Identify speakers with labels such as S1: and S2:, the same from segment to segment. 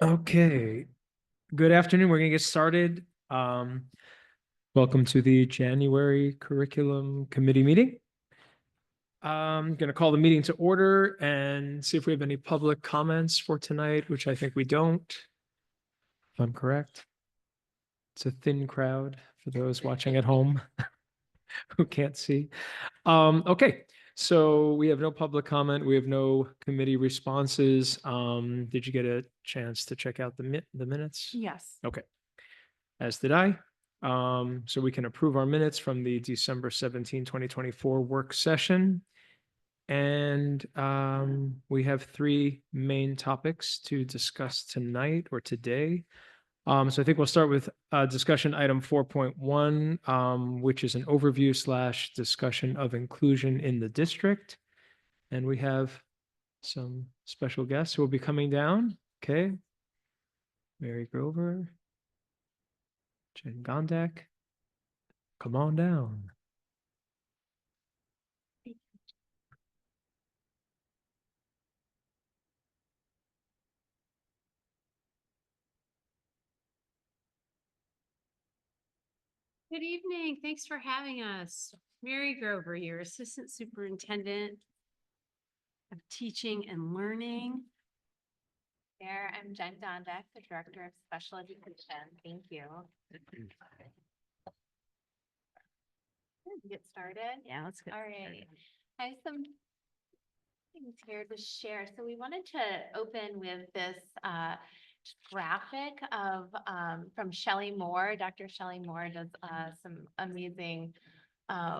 S1: Okay, good afternoon. We're gonna get started. Welcome to the January Curriculum Committee meeting. I'm gonna call the meeting to order and see if we have any public comments for tonight, which I think we don't. If I'm correct. It's a thin crowd for those watching at home who can't see. Okay, so we have no public comment. We have no committee responses. Did you get a chance to check out the minutes?
S2: Yes.
S1: Okay, as did I. So we can approve our minutes from the December 17, 2024 work session. And we have three main topics to discuss tonight or today. So I think we'll start with discussion item 4.1, which is an overview / discussion of inclusion in the district. And we have some special guests who will be coming down. Okay. Mary Grover, Jen Gondak, come on down.
S2: Good evening. Thanks for having us. Mary Grover, your Assistant Superintendent of Teaching and Learning.
S3: There, I'm Jen Gondak, the Director of Special Education. Thank you. Get started.
S2: Yeah, let's go.
S3: All right. I have some things here to share. So we wanted to open with this graphic of from Shelley Moore. Dr. Shelley Moore does some amazing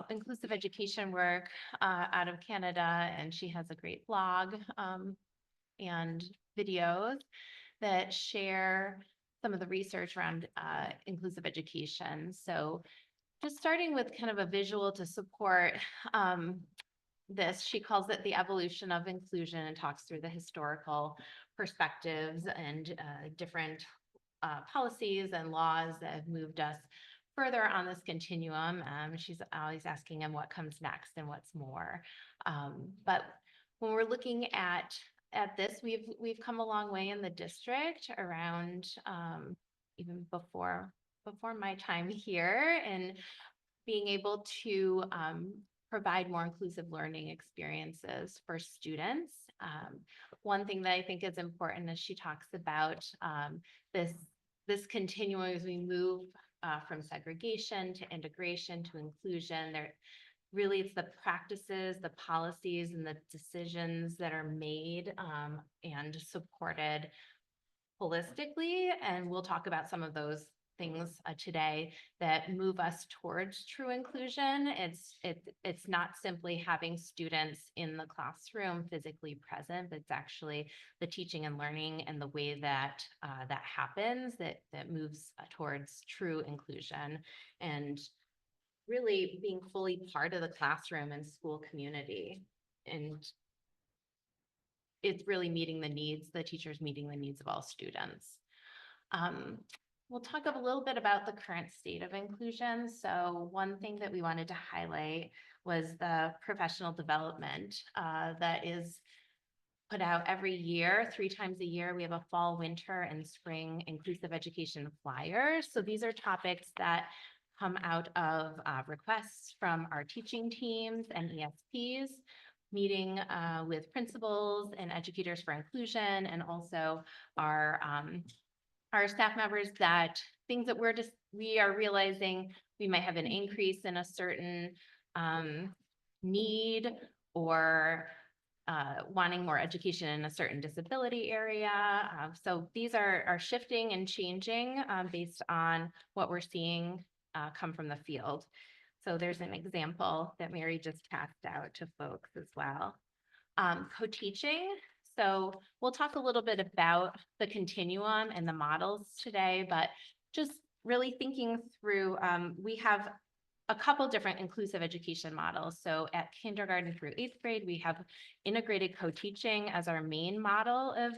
S3: inclusive education work out of Canada, and she has a great blog and videos that share some of the research around inclusive education. So just starting with kind of a visual to support this, she calls it the evolution of inclusion and talks through the historical perspectives and different policies and laws that have moved us further on this continuum. She's always asking them what comes next and what's more. But when we're looking at this, we've come a long way in the district around even before my time here, and being able to provide more inclusive learning experiences for students. One thing that I think is important is she talks about this continuum as we move from segregation to integration to inclusion. Really, it's the practices, the policies, and the decisions that are made and supported holistically. And we'll talk about some of those things today that move us towards true inclusion. It's not simply having students in the classroom physically present, but it's actually the teaching and learning and the way that that happens that moves towards true inclusion, and really being fully part of the classroom and school community. And it's really meeting the needs, the teachers meeting the needs of all students. We'll talk a little bit about the current state of inclusion. So one thing that we wanted to highlight was the professional development that is put out every year, 3 times a year. We have a fall, winter, and spring inclusive education flyer. So these are topics that come out of requests from our teaching teams and ESPs, meeting with principals and educators for inclusion, and also our staff members, that things that we are realizing we might have an increase in a certain need, or wanting more education in a certain disability area. So these are shifting and changing based on what we're seeing come from the field. So there's an example that Mary just passed out to folks as well. Co-teaching. So we'll talk a little bit about the continuum and the models today, but just really thinking through, we have a couple different inclusive education models. So at kindergarten through 8th grade, we have integrated co-teaching as our main model of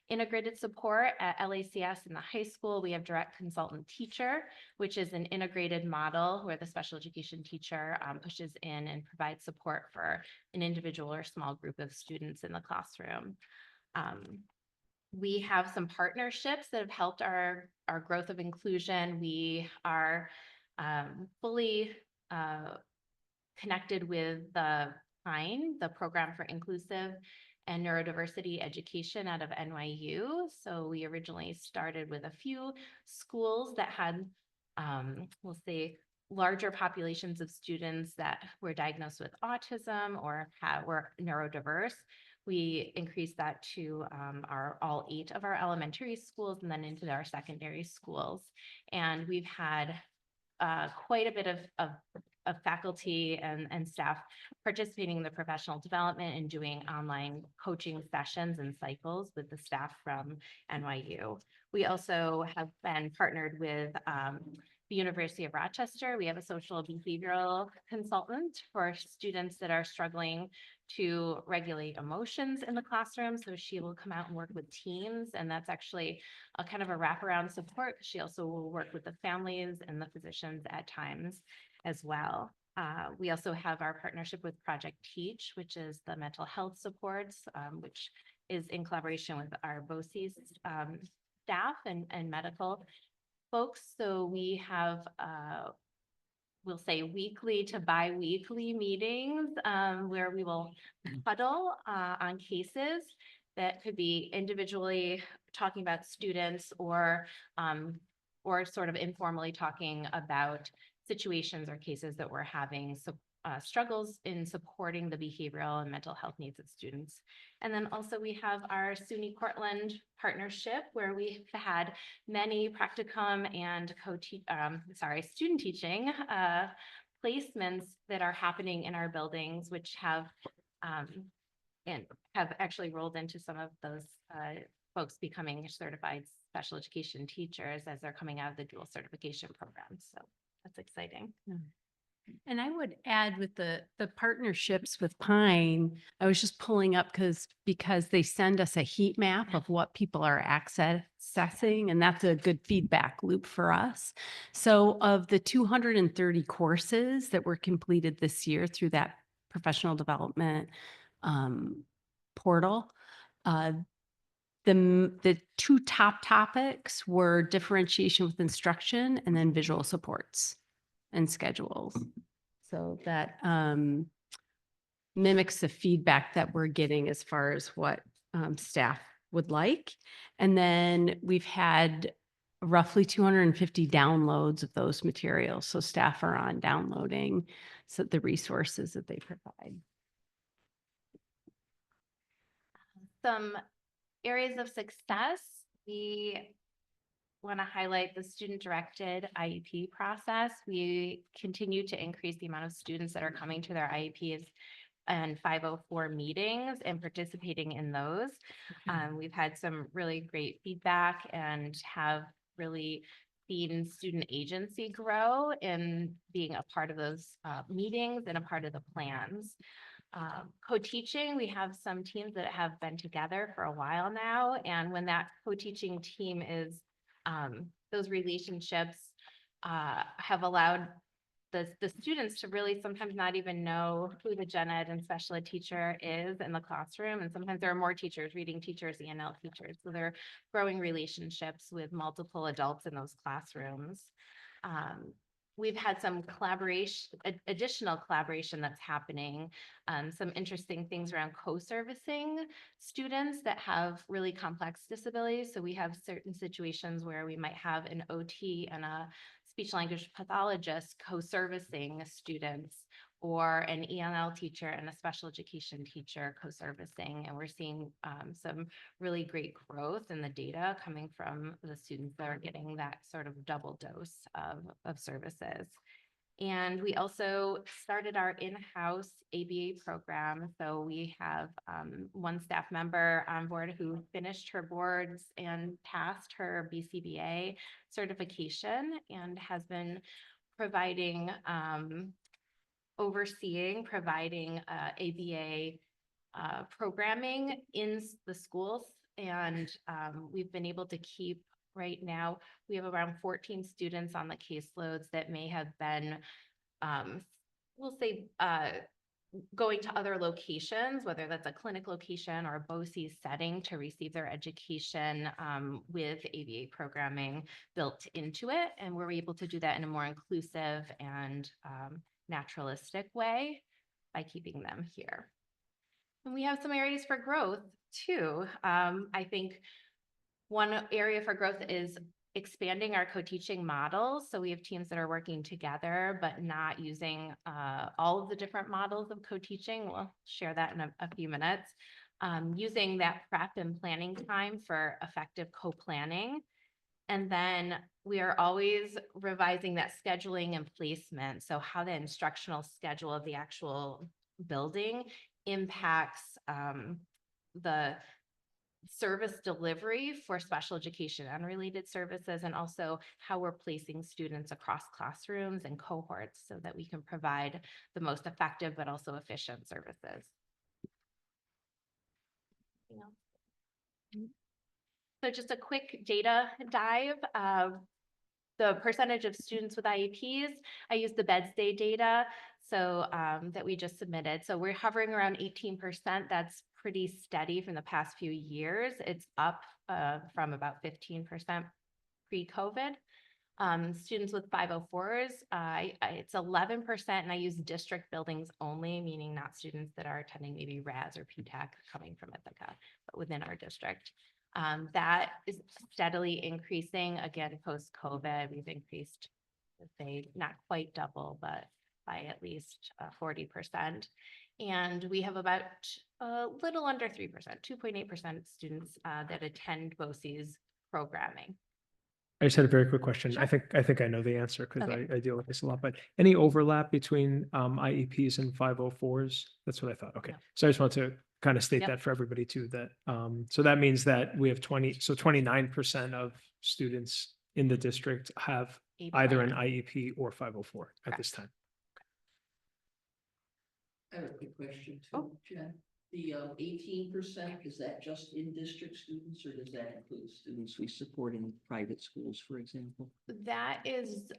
S3: integrated support. At LACS in the high school, we have direct consultant teacher, which is an integrated model where the special education teacher pushes in and provides support for an individual or small group of students in the classroom. We have some partnerships that have helped our growth of inclusion. We are fully connected with the PINE, the Program for Inclusive and Neurodiversity Education out of NYU. So we originally started with a few schools that had, we'll say, larger populations of students that were diagnosed with autism or were neurodiverse. We increased that to all 8 of our elementary schools and then into our secondary schools. And we've had quite a bit of faculty and staff participating in the professional development and doing online coaching sessions and cycles with the staff from NYU. We also have been partnered with the University of Rochester. We have a social behavioral consultant for students that are struggling to regulate emotions in the classroom. So she will come out and work with teens, and that's actually a kind of a wraparound support. She also will work with the families and the physicians at times as well. We also have our partnership with Project Teach, which is the mental health supports, which is in collaboration with our BOCES staff and medical folks. So we have, we'll say weekly to bi-weekly meetings where we will huddle on cases that could be individually talking about students or sort of informally talking about situations or cases that we're having struggles in supporting the behavioral and mental health needs of students. And then also we have our SUNY Cortland partnership where we've had many practicum and student teaching placements that are happening in our buildings, which have actually rolled into some of those folks becoming certified special education teachers as they're coming out of the dual certification program. So that's exciting.
S2: And I would add with the partnerships with Pine, I was just pulling up because they send us a heat map of what people are accessing, and that's a good feedback loop for us. So of the 230 courses that were completed this year through that professional development portal, the 2 top topics were differentiation with instruction and then visual supports and schedules. So that mimics the feedback that we're getting as far as what staff would like. And then we've had roughly 250 downloads of those materials. So staff are on downloading the resources that they provide.
S3: Some areas of success, we want to highlight the student-directed IEP process. We continue to increase the amount of students that are coming to their IEPs and 504 meetings and participating in those. We've had some really great feedback and have really seen student agency grow in being a part of those meetings and a part of the plans. Co-teaching, we have some teams that have been together for a while now. And when that co-teaching team is, those relationships have allowed the students to really sometimes not even know who the gen ed and special ed teacher is in the classroom. And sometimes there are more teachers, reading teachers, ENL teachers. So they're growing relationships with multiple adults in those classrooms. We've had some additional collaboration that's happening. Some interesting things around co-servicing students that have really complex disabilities. So we have certain situations where we might have an OT and a speech language pathologist co-servicing students, or an ENL teacher and a special education teacher co-servicing. And we're seeing some really great growth in the data coming from the students that are getting that sort of double dose of services. And we also started our in-house ABA program. So we have one staff member on board who finished her boards and passed her BCBA certification and has been providing providing ABA programming in the schools. And we've been able to keep, right now, we have around 14 students on the caseloads that may have been, we'll say, going to other locations, whether that's a clinic location or a BOCES setting, to receive their education with ABA programming built into it. And we're able to do that in a more inclusive and naturalistic way by keeping them here. And we have some areas for growth too. I think one area for growth is expanding our co-teaching models. So we have teams that are working together, but not using all of the different models of co-teaching. We'll share that in a few minutes. Using that prep and planning time for effective co-planning. And then we are always revising that scheduling and placement. So how the instructional schedule of the actual building impacts the service delivery for special education unrelated services, and also how we're placing students across classrooms and cohorts so that we can provide the most effective but also efficient services. So just a quick data dive of the percentage of students with IEPs. I use the bed stay data so that we just submitted. So we're hovering around 18%. That's pretty steady from the past few years. It's up from about 15% pre-COVID. Students with 504s, it's 11%, and I use district buildings only, meaning not students that are attending maybe RAS or PTAC coming from Ithaca, but within our district. That is steadily increasing. Again, post-COVID, we've increased, let's say, not quite double, but by at least 40%. And we have about a little under 3%, 2.8% students that attend BOCES programming.
S1: I just had a very quick question.
S3: Sure.
S1: I think I know the answer because
S3: Okay.
S1: I deal with this a lot, but any overlap between IEPs and 504s? That's what I thought. Okay.
S3: No.
S1: So I just want to kind of state
S3: Yep.
S1: that for everybody too, that so that means that we have 29% of students in the district have
S3: A
S1: either an
S3: plan.
S1: IEP or 504 at this time.
S4: I have a quick question
S3: Oh.
S4: too, Jen. The 18%, is that just in district students, or does that include students we support in private schools, for example?
S3: That is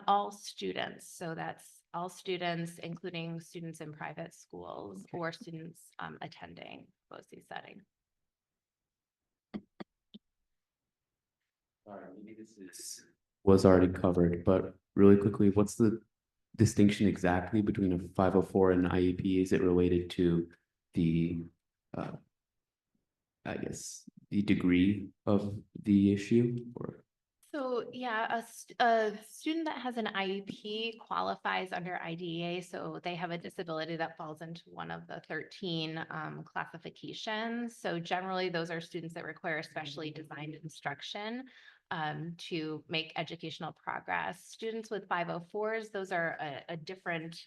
S3: all students. So that's all students, including students in private schools or students attending BOCES setting.
S5: All right, maybe was already covered, but really quickly, what's the distinction exactly between a 504 and an IEP? Is it related to the, I guess, the degree of the issue, or?
S3: So yeah, a student that has an IEP qualifies under IDEA. So they have a disability that falls into one of the 13 classifications. So generally, those are students that require specially designed instruction to make educational progress. Students with 504s, those are a different,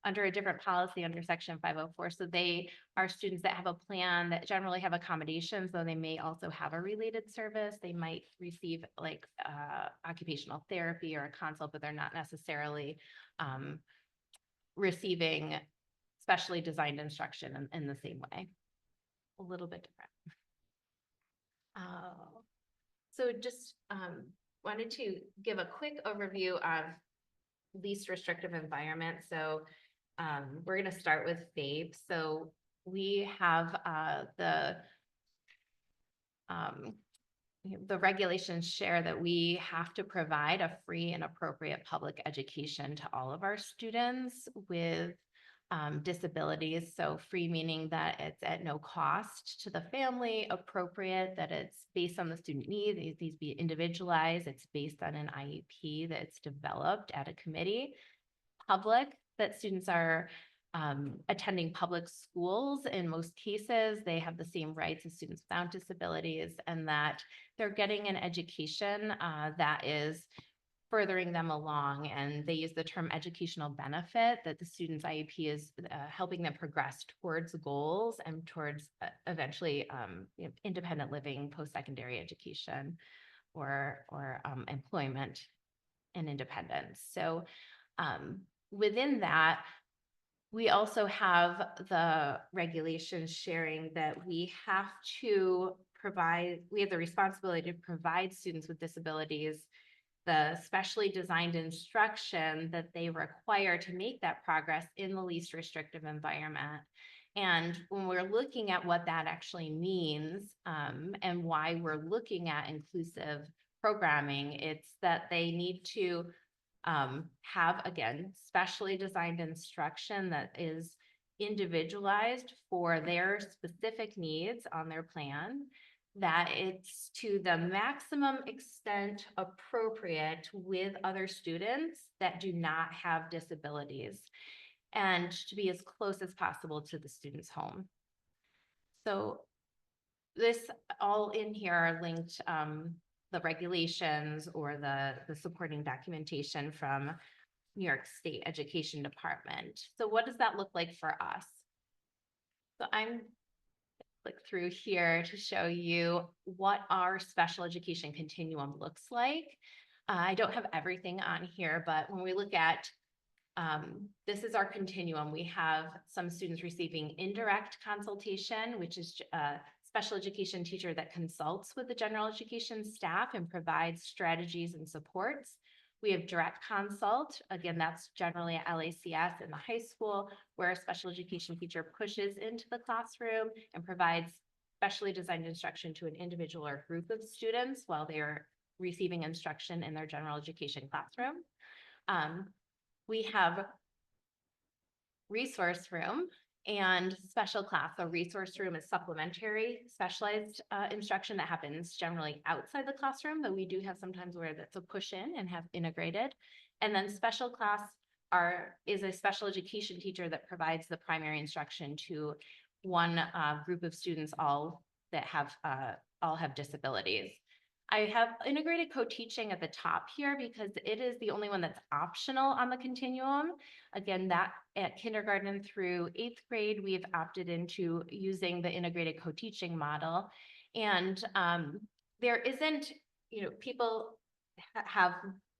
S3: under a different policy under section 504. So they are students that have a plan that generally have accommodations, though they may also have a related service. They might receive like occupational therapy or a consult, but they're not necessarily receiving specially designed instruction in the same way. A little bit different. So just wanted to give a quick overview of least restrictive environment. So we're going to start with FAPE. So we have the regulations share that we have to provide a free and appropriate public education to all of our students with disabilities. So free meaning that it's at no cost to the family, appropriate, that it's based on the student needs, these be individualized, it's based on an IEP that's developed at a committee. Public, that students are attending public schools in most cases, they have the same rights as students without disabilities, and that they're getting an education that is furthering them along. And they use the term educational benefit, that the student's IEP is helping them progress towards goals and towards eventually independent living, post-secondary education, or employment and independence. So within that, we also have the regulations sharing that we have to provide, we have the responsibility to provide students with disabilities the specially designed instruction that they require to make that progress in the least restrictive environment. And when we're looking at what that actually means, and why we're looking at inclusive programming, it's that they need to have, again, specially designed instruction that is individualized for their specific needs on their plan, that it's to the maximum extent appropriate with other students that do not have disabilities, and to be as close as possible to the student's home. So this all in here are linked, the regulations or the supporting documentation from New York State Education Department. So what does that look like for us? So I'm click through here to show you what our special education continuum looks like. I don't have everything on here, but when we look at this is our continuum. We have some students receiving indirect consultation, which is a special education teacher that consults with the general education staff and provides strategies and supports. We have direct consult. Again, that's generally at LACS in the high school, where a special education teacher pushes into the classroom and provides specially designed instruction to an individual or group of students while they are receiving instruction in their general education classroom. We have resource room and special class. So resource room is supplementary specialized instruction that happens generally outside the classroom, though we do have sometimes where that's a push in and have integrated. And then special class is a special education teacher that provides the primary instruction to one group of students all have disabilities. I have integrated co-teaching at the top here because it is the only one that's optional on the continuum. Again, that at kindergarten through 8th grade, we've opted into using the integrated co-teaching model. And there isn't, people have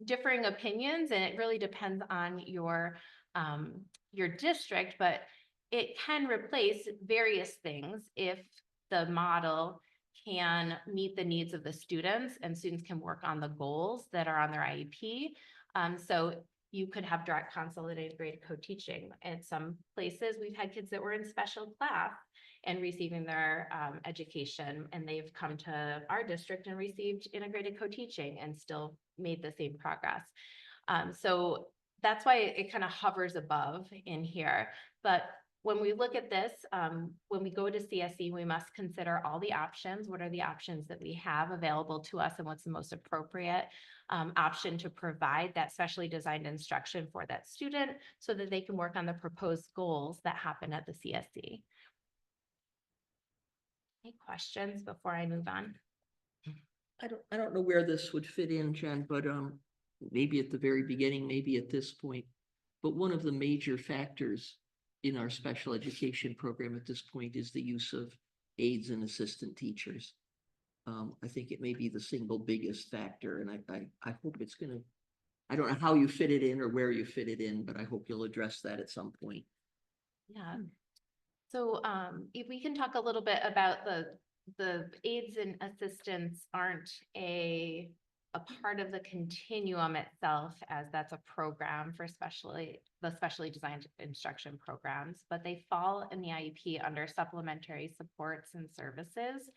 S3: differing opinions, and it really depends on your district, but it can replace various things if the model can meet the needs of the students and students can work on the goals that are on their IEP. So you could have direct consolidated grade co-teaching. In some places, we've had kids that were in special class and receiving their education, and they've come to our district and received integrated co-teaching and still made the same progress. So that's why it kind of hovers above in here. But when we look at this, when we go to CSE, we must consider all the options. What are the options that we have available to us, and what's the most appropriate option to provide that specially designed instruction for that student so that they can work on the proposed goals that happen at the CSE. Any questions before I move on?
S4: I don't know where this would fit in, Jen, but maybe at the very beginning, maybe at this point. But one of the major factors in our special education program at this point is the use of aides and assistant teachers. I think it may be the single biggest factor, and I hope it's gonna, I don't know how you fit it in or where you fit it in, but I hope you'll address that at some point.
S3: Yeah. So if we can talk a little bit about the aides and assistants aren't a part of the continuum itself, as that's a program for the specially designed instruction programs, but they fall in the IEP under supplementary supports and services.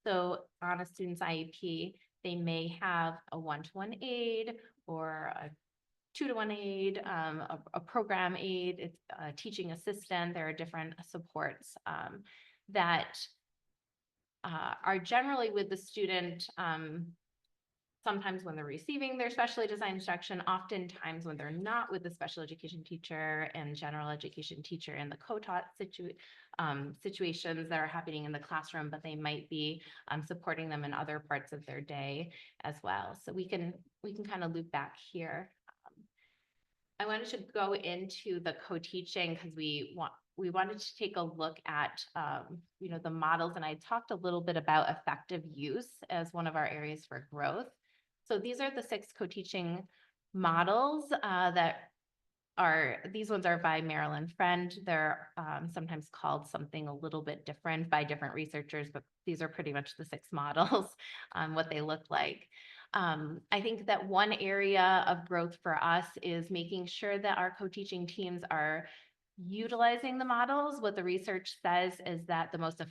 S3: So on a student's IEP, they may have a 1-to-1 aide or a 2-to-1 aide, a program aide, it's a teaching assistant. There are different supports that are generally with the student sometimes when they're receiving their specially designed instruction, oftentimes when they're not with the special education teacher and general education teacher in the co-taught situations that are happening in the classroom, but they might be supporting them in other parts of their day as well. So we can kind of loop back here. I wanted to go into the co-teaching because we wanted to take a look at, the models, and I talked a little bit about effective use as one of our areas for growth. So these are the 6 co-teaching models that these ones are by Marilyn Friend. They're sometimes called something a little bit different by different researchers, but these are pretty much the 6 models, what they look like. I think that one area of growth for us is making sure that our co-teaching teams are utilizing the models. What the research says is that the most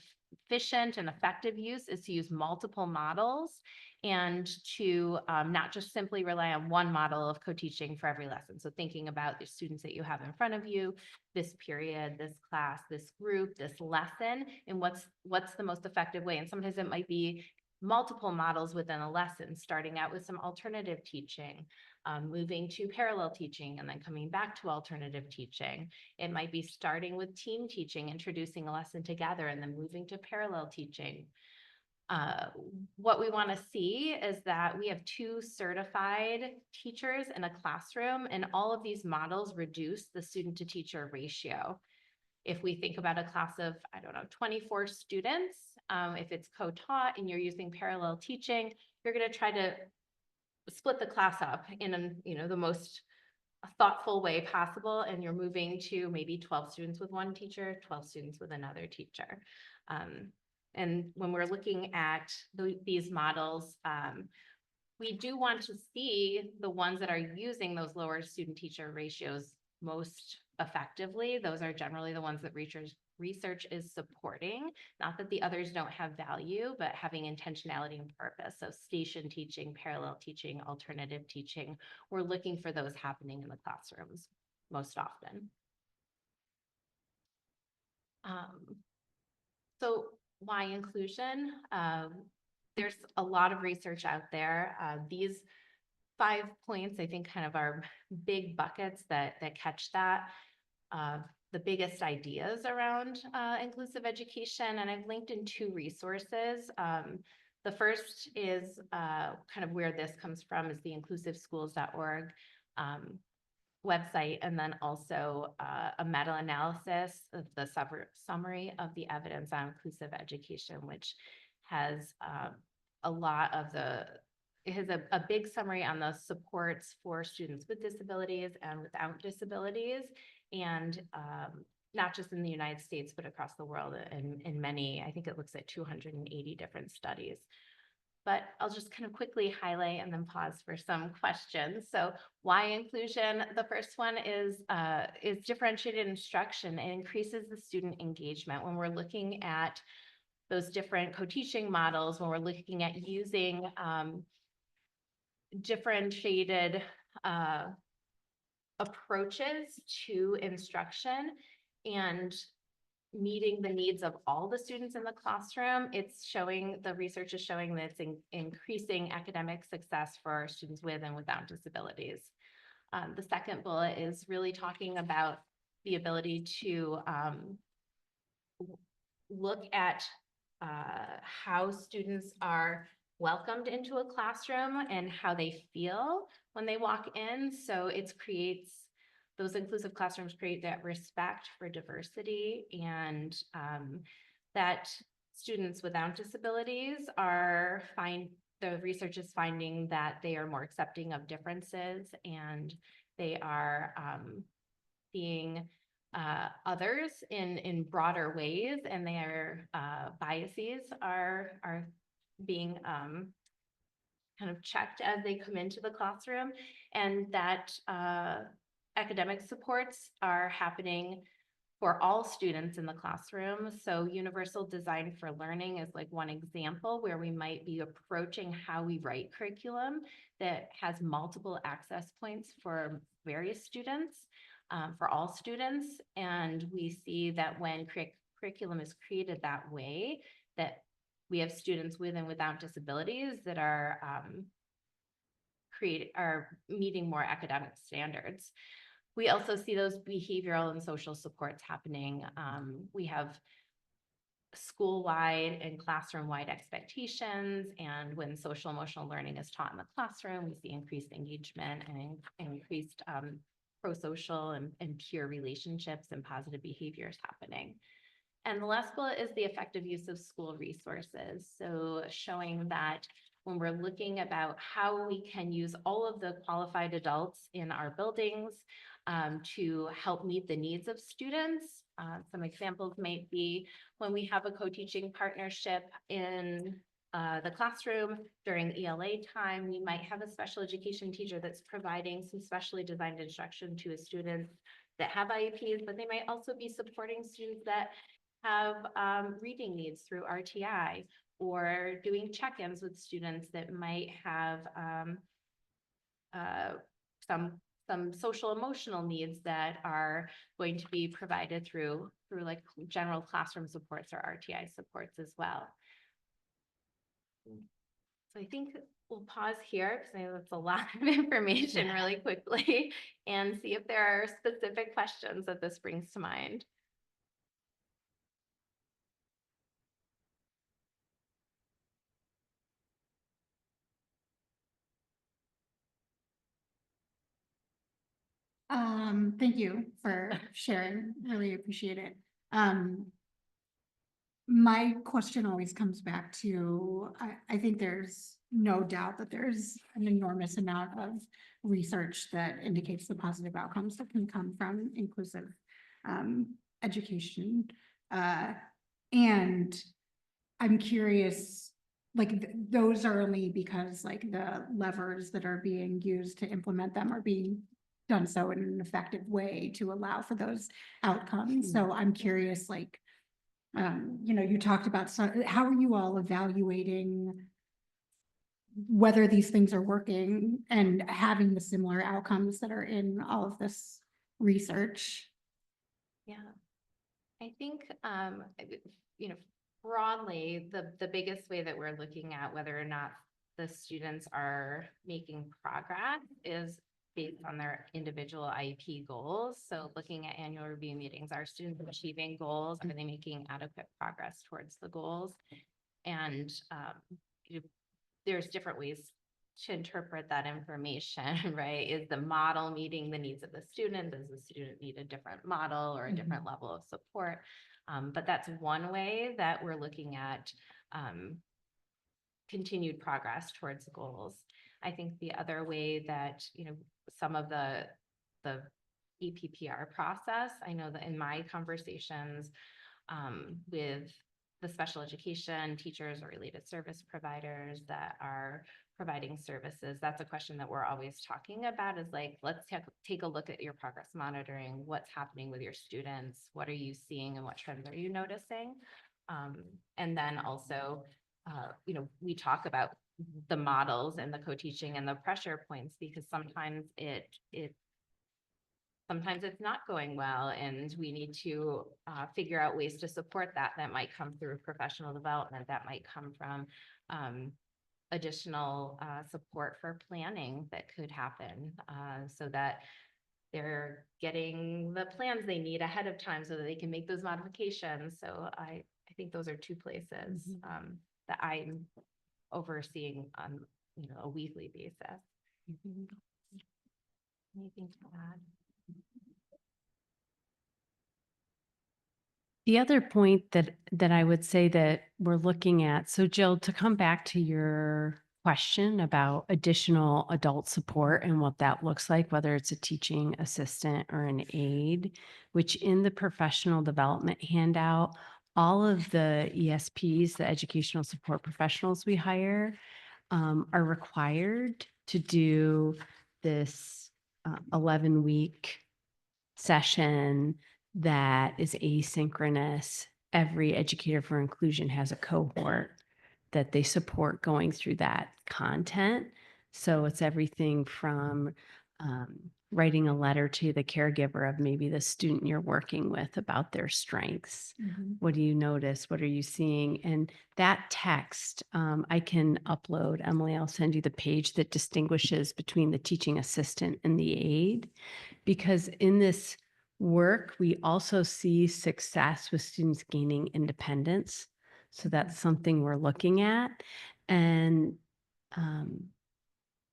S3: efficient and effective use is to use multiple models and to not just simply rely on one model of co-teaching for every lesson. So thinking about the students that you have in front of you, this period, this class, this group, this lesson, and what's the most effective way. And sometimes it might be multiple models within a lesson, starting out with some alternative teaching, moving to parallel teaching, and then coming back to alternative teaching. It might be starting with team teaching, introducing a lesson together, and then moving to parallel teaching. What we want to see is that we have 2 certified teachers in a classroom, and all of these models reduce the student to teacher ratio. If we think about a class of, I don't know, 24 students, if it's co-taught and you're using parallel teaching, you're going to try to split the class up in the most thoughtful way possible, and you're moving to maybe 12 students with one teacher, 12 students with another teacher. And when we're looking at these models, we do want to see the ones that are using those lower student teacher ratios most effectively. Those are generally the ones that research is supporting. Not that the others don't have value, but having intentionality and purpose. So station teaching, parallel teaching, alternative teaching, we're looking for those happening in the classrooms most often. So why inclusion? There's a lot of research out there. These 5 points, I think, kind of are big buckets that catch that. The biggest ideas around inclusive education, and I've linked in 2 resources. The first is kind of where this comes from, is the inclusiveschools.org website, and then also a meta-analysis of the summary of the evidence on inclusive education, which has a lot of it has a big summary on the supports for students with disabilities and without disabilities, and not just in the United States, but across the world in many, I think it looks at 280 different studies. But I'll just kind of quickly highlight and then pause for some questions. So why inclusion? The first one is differentiated instruction. It increases the student engagement. When we're looking at those different co-teaching models, when we're looking at using differentiated approaches to instruction and meeting the needs of all the students in the classroom, the research is showing that it's increasing academic success for our students with and without disabilities. The second bullet is really talking about the ability to look at how students are welcomed into a classroom and how they feel when they walk in. So those inclusive classrooms create that respect for diversity, and that students without disabilities the research is finding that they are more accepting of differences, and they are seeing others in broader ways, and their biases are being kind of checked as they come into the classroom, and that academic supports are happening for all students in the classroom. So universal design for learning is like one example where we might be approaching how we write curriculum that has multiple access points for various students, for all students. And we see that when curriculum is created that way, that we have students with and without disabilities that are meeting more academic standards. We also see those behavioral and social supports happening. We have school-wide and classroom-wide expectations, and when social emotional learning is taught in the classroom, we see increased engagement and increased pro-social and peer relationships and positive behaviors happening. And the last bullet is the effective use of school resources. So showing that when we're looking about how we can use all of the qualified adults in our buildings, to help meet the needs of students. Some examples might be when we have a co-teaching partnership in the classroom during ELA time, we might have a special education teacher that's providing some specially designed instruction to a student that have IEPs, but they might also be supporting students that have reading needs through RTI, or doing check-ins with students that might have some social emotional needs that are going to be provided through like general classroom supports or RTI supports as well. So I think we'll pause here because I know that's a lot of information really quickly, and see if there are specific questions that this brings to mind.
S6: Thank you for sharing. Really appreciate it. My question always comes back to, I think there's no doubt that there's an enormous amount of research that indicates the positive outcomes that can come from inclusive education. And I'm curious, like, those are only because like the levers that are being used to implement them are being done so in an effective way to allow for those outcomes. So I'm curious, like, you talked about, how are you all evaluating whether these things are working and having the similar outcomes that are in all of this research?
S3: Yeah, I think, broadly, the biggest way that we're looking at whether or not the students are making progress is based on their individual IEP goals. So looking at annual review meetings, are students achieving goals? Are they making adequate progress towards the goals? And there's different ways to interpret that information, right? Is the model meeting the needs of the student? Does the student need a different model or a different level of support? But that's one way that we're looking at continued progress towards goals. I think the other way that, some of the EPPR process, I know that in my conversations with the special education teachers or related service providers that are providing services, that's a question that we're always talking about, is like, let's take a look at your progress monitoring. What's happening with your students? What are you seeing and what trends are you noticing? And then also, we talk about the models and the co-teaching and the pressure points, because sometimes sometimes it's not going well, and we need to figure out ways to support that. That might come through professional development, that might come from additional support for planning that could happen, so that they're getting the plans they need ahead of time so that they can make those modifications. So I think those are two places that I'm overseeing on a weekly basis. Anything to add?
S2: The other point that I would say that we're looking at, so Jill, to come back to your question about additional adult support and what that looks like, whether it's a teaching assistant or an aide, which in the professional development handout, all of the ESPs, the educational support professionals we hire, are required to do this 11-week session that is asynchronous. Every educator for inclusion has a cohort that they support going through that content. So it's everything from writing a letter to the caregiver of maybe the student you're working with about their strengths. What do you notice? What are you seeing? And that text, I can upload. Emily, I'll send you the page that distinguishes between the teaching assistant and the aide, because in this work, we also see success with students gaining independence. So that's something we're looking at. And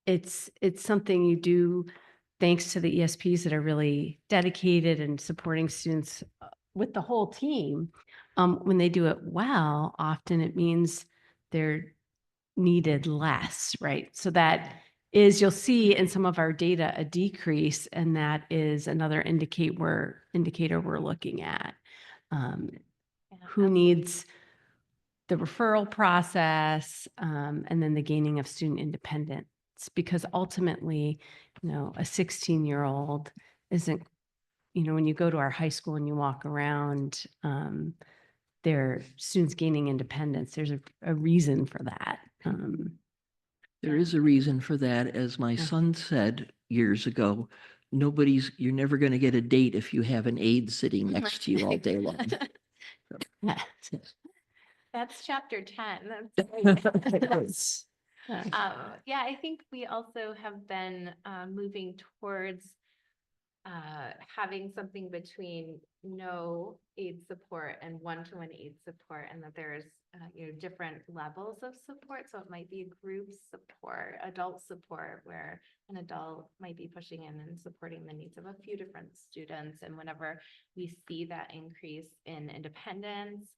S2: it's something you do thanks to the ESPs that are really dedicated and supporting students with the whole team. When they do it well, often it means they're needed less, right? So that is you'll see in some of our data a decrease, and that is another indicator we're looking at.
S3: Yeah,
S2: Who needs the referral process, and then the gaining of student independence, because ultimately, a 16-year-old isn't, when you go to our high school and you walk around, their students gaining independence, there's a reason for that.
S4: There is a reason for that. As my
S2: Yeah.
S4: son said years ago, you're never going to get a date if you have an aide sitting next to you all day long.
S2: Yeah.
S3: That's chapter 10. That's
S2: Yeah.
S3: yeah, I think we also have been moving towards having something between no aid support and one-to-one aid support, and that there's different levels of support. So it might be group support, adult support, where an adult might be pushing in and supporting the needs of a few different students. And whenever we see that increase in independence,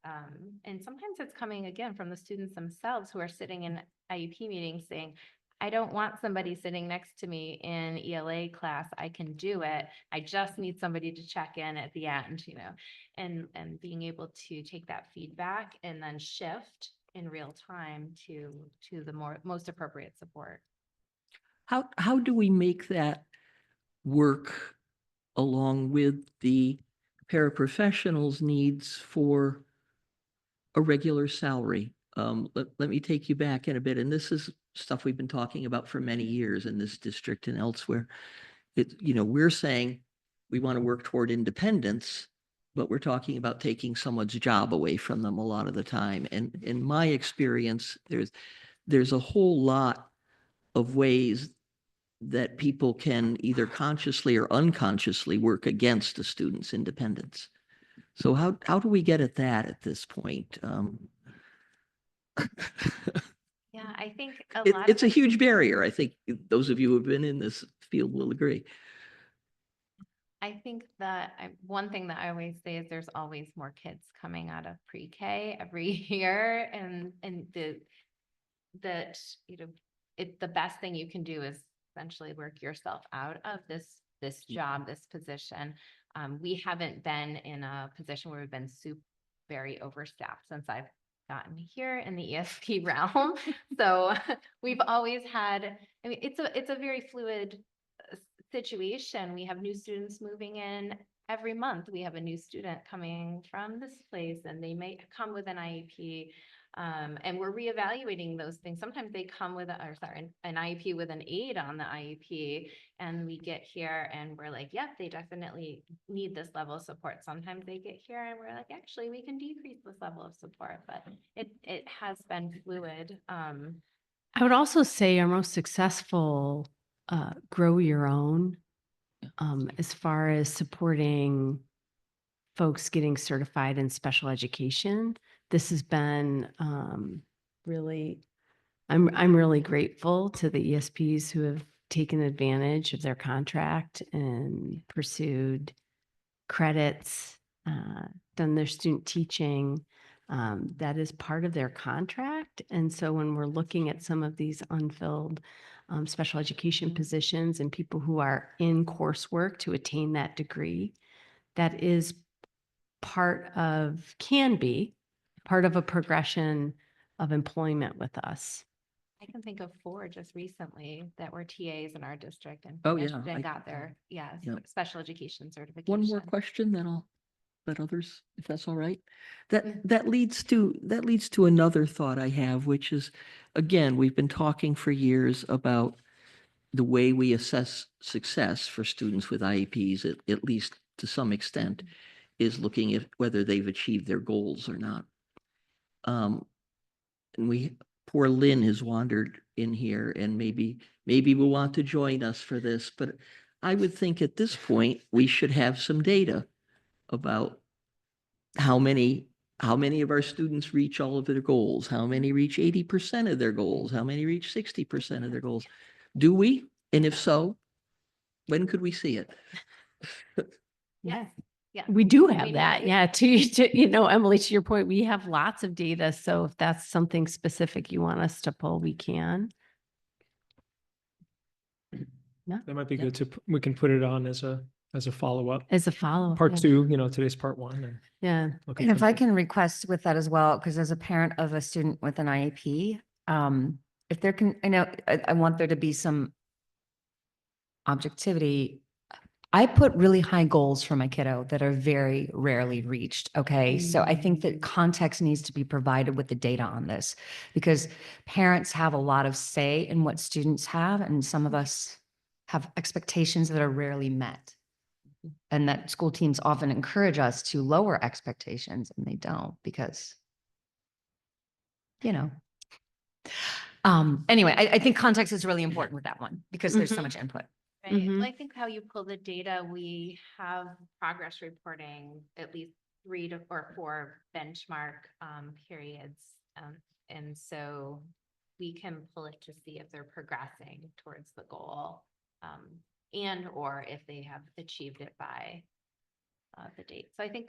S3: and sometimes it's coming again from the students themselves who are sitting in IEP meetings saying, I don't want somebody sitting next to me in ELA class. I can do it. I just need somebody to check in at the end, and being able to take that feedback and then shift in real time to the most appropriate support.
S4: How do we make that work along with the paraprofessionals' needs for a regular salary? Let me take you back in a bit, and this is stuff we've been talking about for many years in this district and elsewhere. We're saying we want to work toward independence, but we're talking about taking someone's job away from them a lot of the time. And in my experience, there's a whole lot of ways that people can either consciously or unconsciously work against a student's independence. So how do we get at that at this point?
S3: Yeah, I think a
S4: It,
S3: lot
S4: it's a
S3: of
S4: huge barrier. I think those of you who have been in this field will agree.
S3: I think that one thing that I always say is there's always more kids coming out of pre-K every year, and the best thing you can do is essentially work yourself out of this job, this position. We haven't been in a position where we've been very overstaffed since I've gotten here in the ESP realm. So we've always had, it's a very fluid situation. We have new students moving in every month. We have a new student coming from this place, and they may come with an IEP. And we're reevaluating those things. Sometimes they come with an IEP with an aid on the IEP, and we get here and we're like, yep, they definitely need this level of support. Sometimes they get here and we're like, actually, we can decrease this level of support, but it has been fluid.
S2: I would also say our most successful grow your own, as far as supporting folks getting certified in special education. This has been really, I'm really grateful to the ESPs who have taken advantage of their contract and pursued credits, done their student teaching. That is part of their contract. And so when we're looking at some of these unfilled special education positions and people who are in coursework to attain that degree, that is can be part of a progression of employment with us.
S3: I can think of 4 just recently that were TAs in our district and
S4: Oh,
S3: finished
S4: yeah,
S3: and got their special education certification.
S4: One more question, then I'll let others, if that's all right. That leads to another thought I have, which is, again, we've been talking for years about the way we assess success for students with IEPs, at least to some extent, is looking at whether they've achieved their goals or not. And poor Lynn has wandered in here, and maybe will want to join us for this, but I would think at this point, we should have some data about how many of our students reach all of their goals, how many reach 80% of their goals, how many reach 60% of their goals. Do we? And if so, when could we see it?
S3: Yes. Yeah.
S2: We do
S3: We
S2: have
S3: do.
S2: that. Yeah. Emily, to your point, we have lots of data. So if that's something specific you want us to pull, we can.
S1: That might be
S4: Yeah.
S1: good to, we can put it on as a follow-up.
S2: As a follow.
S1: Part two, today's part one. And
S2: Yeah.
S1: look at
S7: And if I
S1: something.
S7: can request with that as well, because as a parent of a student with an IEP, if there can, I know, I want there to be some objectivity. I put really high goals for my kiddo that are very rarely reached. Okay. So I think that context needs to be provided with the data on this because parents have a lot of say in what students have. And some of us have expectations that are rarely met. And that school teams often encourage us to lower expectations and they don't because, anyway, I think context is really important with that one because there's so
S2: Mhm.
S7: much input.
S3: Right. So
S2: Mhm.
S3: I think how you pull the data, we have progress reporting at least 3 or 4 benchmark periods. And so we can pull it to see if they're progressing towards the goal and or if they have achieved it by the date. So I think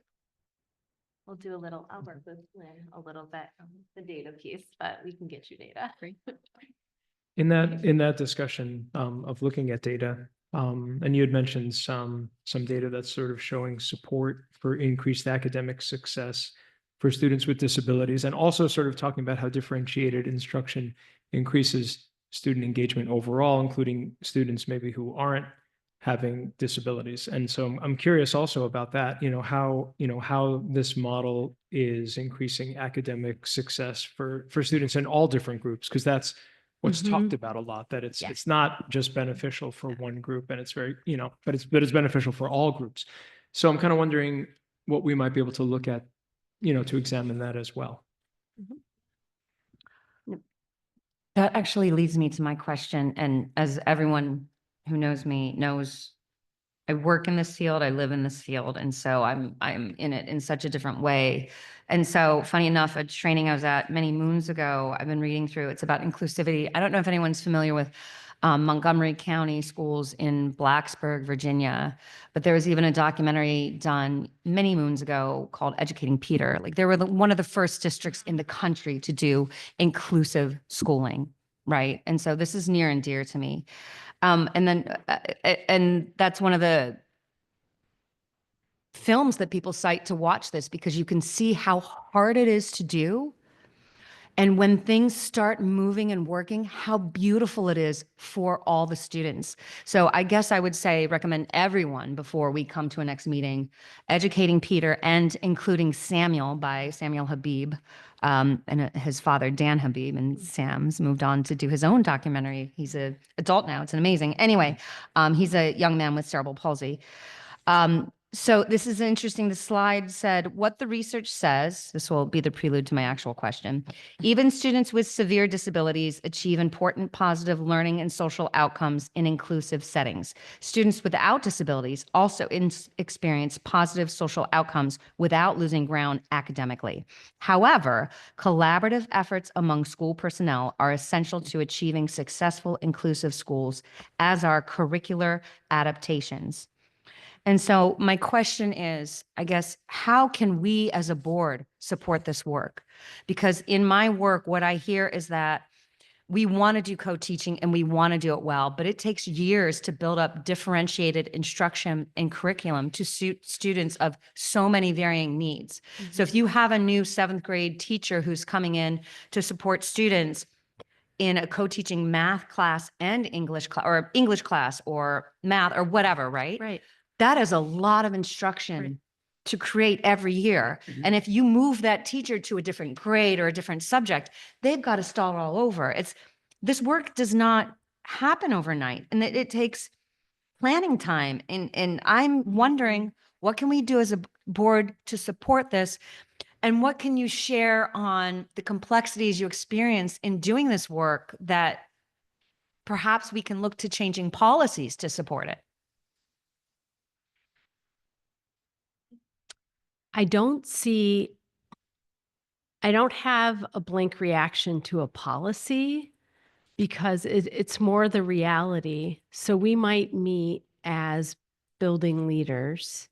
S3: we'll do a little, I'll work with Lynn a little bit on the data piece, but we can get you data.
S1: In that discussion of looking at data, and you had mentioned some data that's sort of showing support for increased academic success for students with disabilities, and also sort of talking about how differentiated instruction increases student engagement overall, including students maybe who aren't having disabilities. And so I'm curious also about that, how this model is increasing academic success for students in all different groups, because that's what's talked
S2: Mhm.
S1: about a lot, that it's
S7: Yeah.
S1: it's not just beneficial for one group and it's very, but it's beneficial for all groups. So I'm kind of wondering what we might be able to look at, to examine that as well.
S7: That actually leads me to my question. And as everyone who knows me knows, I work in this field, I live in this field. And so I'm in it in such a different way. And so funny enough, a training I was at many moons ago, I've been reading through, it's about inclusivity. I don't know if anyone's familiar with Montgomery County schools in Blacksburg, Virginia, but there was even a documentary done many moons ago called Educating Peter. Like they were one of the first districts in the country to do inclusive schooling, right? And so this is near and dear to me. And that's one of the films that people cite to watch this because you can see how hard it is to do. And when things start moving and working, how beautiful it is for all the students. So I guess I would say recommend everyone before we come to a next meeting, Educating Peter and including Samuel by Samuel Habib and his father, Dan Habib, and Sam's moved on to do his own documentary. He's an adult now. It's an amazing. Anyway, he's a young man with cerebral palsy. So this is interesting. The slide said what the research says. This will be the prelude to my actual question. Even students with severe disabilities achieve important positive learning and social outcomes in inclusive settings. Students without disabilities also experience positive social outcomes without losing ground academically. However, collaborative efforts among school personnel are essential to achieving successful inclusive schools, as are curricular adaptations. And so my question is, I guess, how can we as a board support this work? Because in my work, what I hear is that we want to do co-teaching and we want to do it well, but it takes years to build up differentiated instruction and curriculum to suit students of so many varying needs. So if you have a new 7th grade teacher who's coming in to support students in a co-teaching math class and English class or English class or math or whatever, right?
S2: Right.
S7: That is a lot of instruction
S2: Right.
S7: to create every year. And if you move that teacher to a different grade or a different subject, they've got to start all over. This work does not happen overnight and it takes planning time. And I'm wondering, what can we do as a board to support this? And what can you share on the complexities you experience in doing this work that perhaps we can look to changing policies to support it?
S2: I don't have a blank reaction to a policy because it's more the reality. So we might meet as building leaders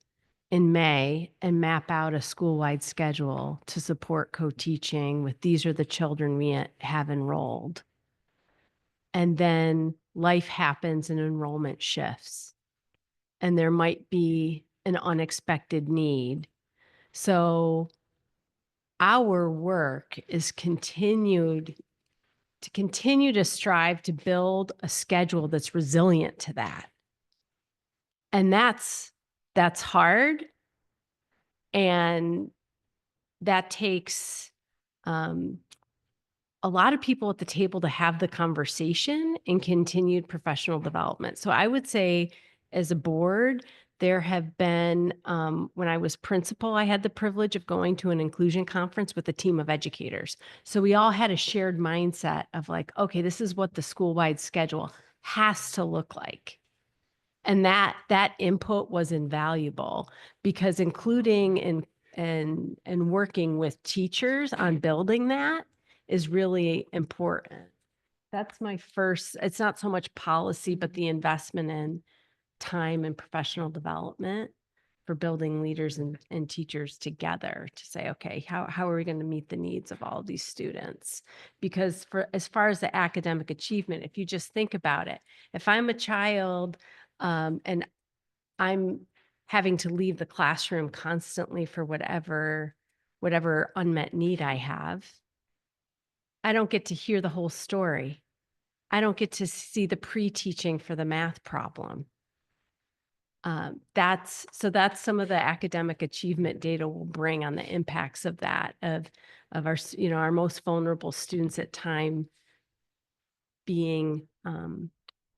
S2: in May and map out a school-wide schedule to support co-teaching with these are the children we have enrolled. And then life happens and enrollment shifts. And there might be an unexpected need. So our work is continue to strive to build a schedule that's resilient to that. And that's hard. And that takes a lot of people at the table to have the conversation and continued professional development. So I would say as a board, there have been, when I was principal, I had the privilege of going to an inclusion conference with a team of educators. So we all had a shared mindset of like, okay, this is what the school-wide schedule has to look like. And that input was invaluable because including and working with teachers on building that is really important. That's my first, it's not so much policy, but the investment in time and professional development for building leaders and teachers together to say, okay, how are we going to meet the needs of all of these students? Because for as far as the academic achievement, if you just think about it, if I'm a child and I'm having to leave the classroom constantly for whatever unmet need I have, I don't get to hear the whole story. I don't get to see the pre-teaching for the math problem. That's some of the academic achievement data will bring on the impacts of that, of our, our most vulnerable students at time being,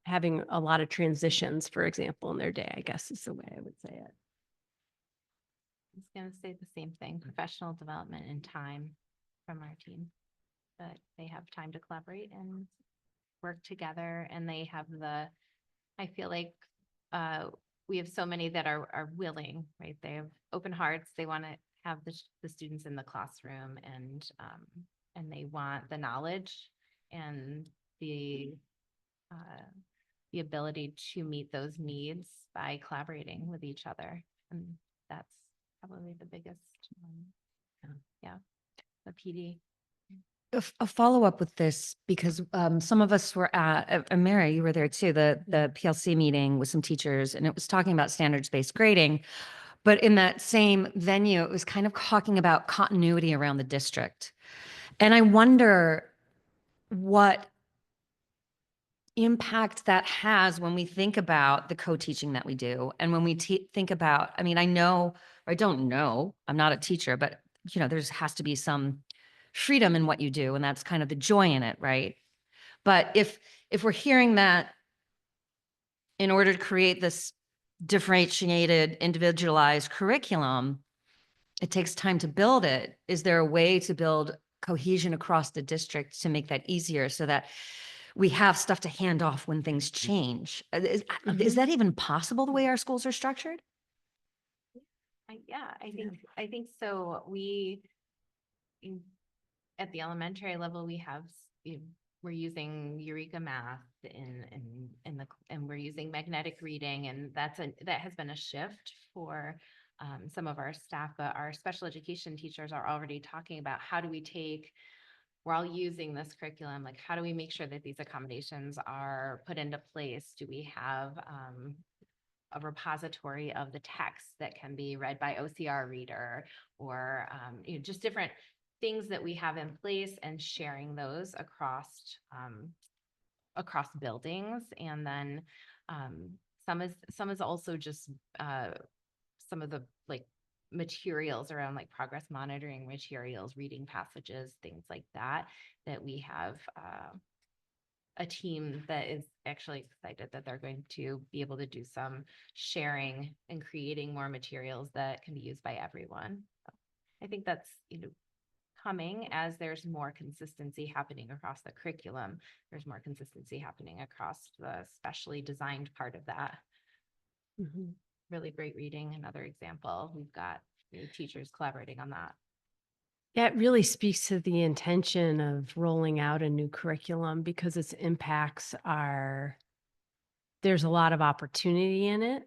S2: having a lot of transitions, for example, in their day, I guess is the way I would say it.
S3: I was going to say the same thing, professional development and time from our team. That they have time to collaborate and work together, and they have I feel like we have so many that are willing, right? They have open hearts. They want to have the students in the classroom, and they want the knowledge and the ability to meet those needs by collaborating with each other. And that's probably the biggest, the PD.
S7: A follow-up with this, because some of us were at, and Mary, you were there too, the PLC meeting with some teachers, and it was talking about standards-based grading. But in that same venue, it was kind of talking about continuity around the district. And I wonder what impact that has when we think about the co-teaching that we do. And when we think about, I mean, I know, or I don't know, I'm not a teacher, but there's has to be some freedom in what you do. And that's kind of the joy in it, right? But if we're hearing that in order to create this differentiated, individualized curriculum, it takes time to build it. Is there a way to build cohesion across the district to make that easier so that we have stuff to hand off when things change? Is that even possible the way our schools are structured?
S3: I think so. At the elementary level, we're using Eureka Math and we're using magnetic reading, and that has been a shift for some of our staff, but our special education teachers are already talking about we're all using this curriculum, like how do we make sure that these accommodations are put into place? Do we have a repository of the text that can be read by OCR reader, or just different things that we have in place, and sharing those across buildings. And then some is also just some of the materials around progress monitoring materials, reading passages, things like that we have a team that is actually excited that they're going to be able to do some sharing and creating more materials that can be used by everyone. So I think that's coming as there's more consistency happening across the curriculum. There's more consistency happening across the specially designed part of that.
S2: Mm-hmm.
S3: Really great reading, another example. We've got teachers collaborating on that.
S2: Yeah, it really speaks to the intention of rolling out a new curriculum because its impacts there's a lot of opportunity in it,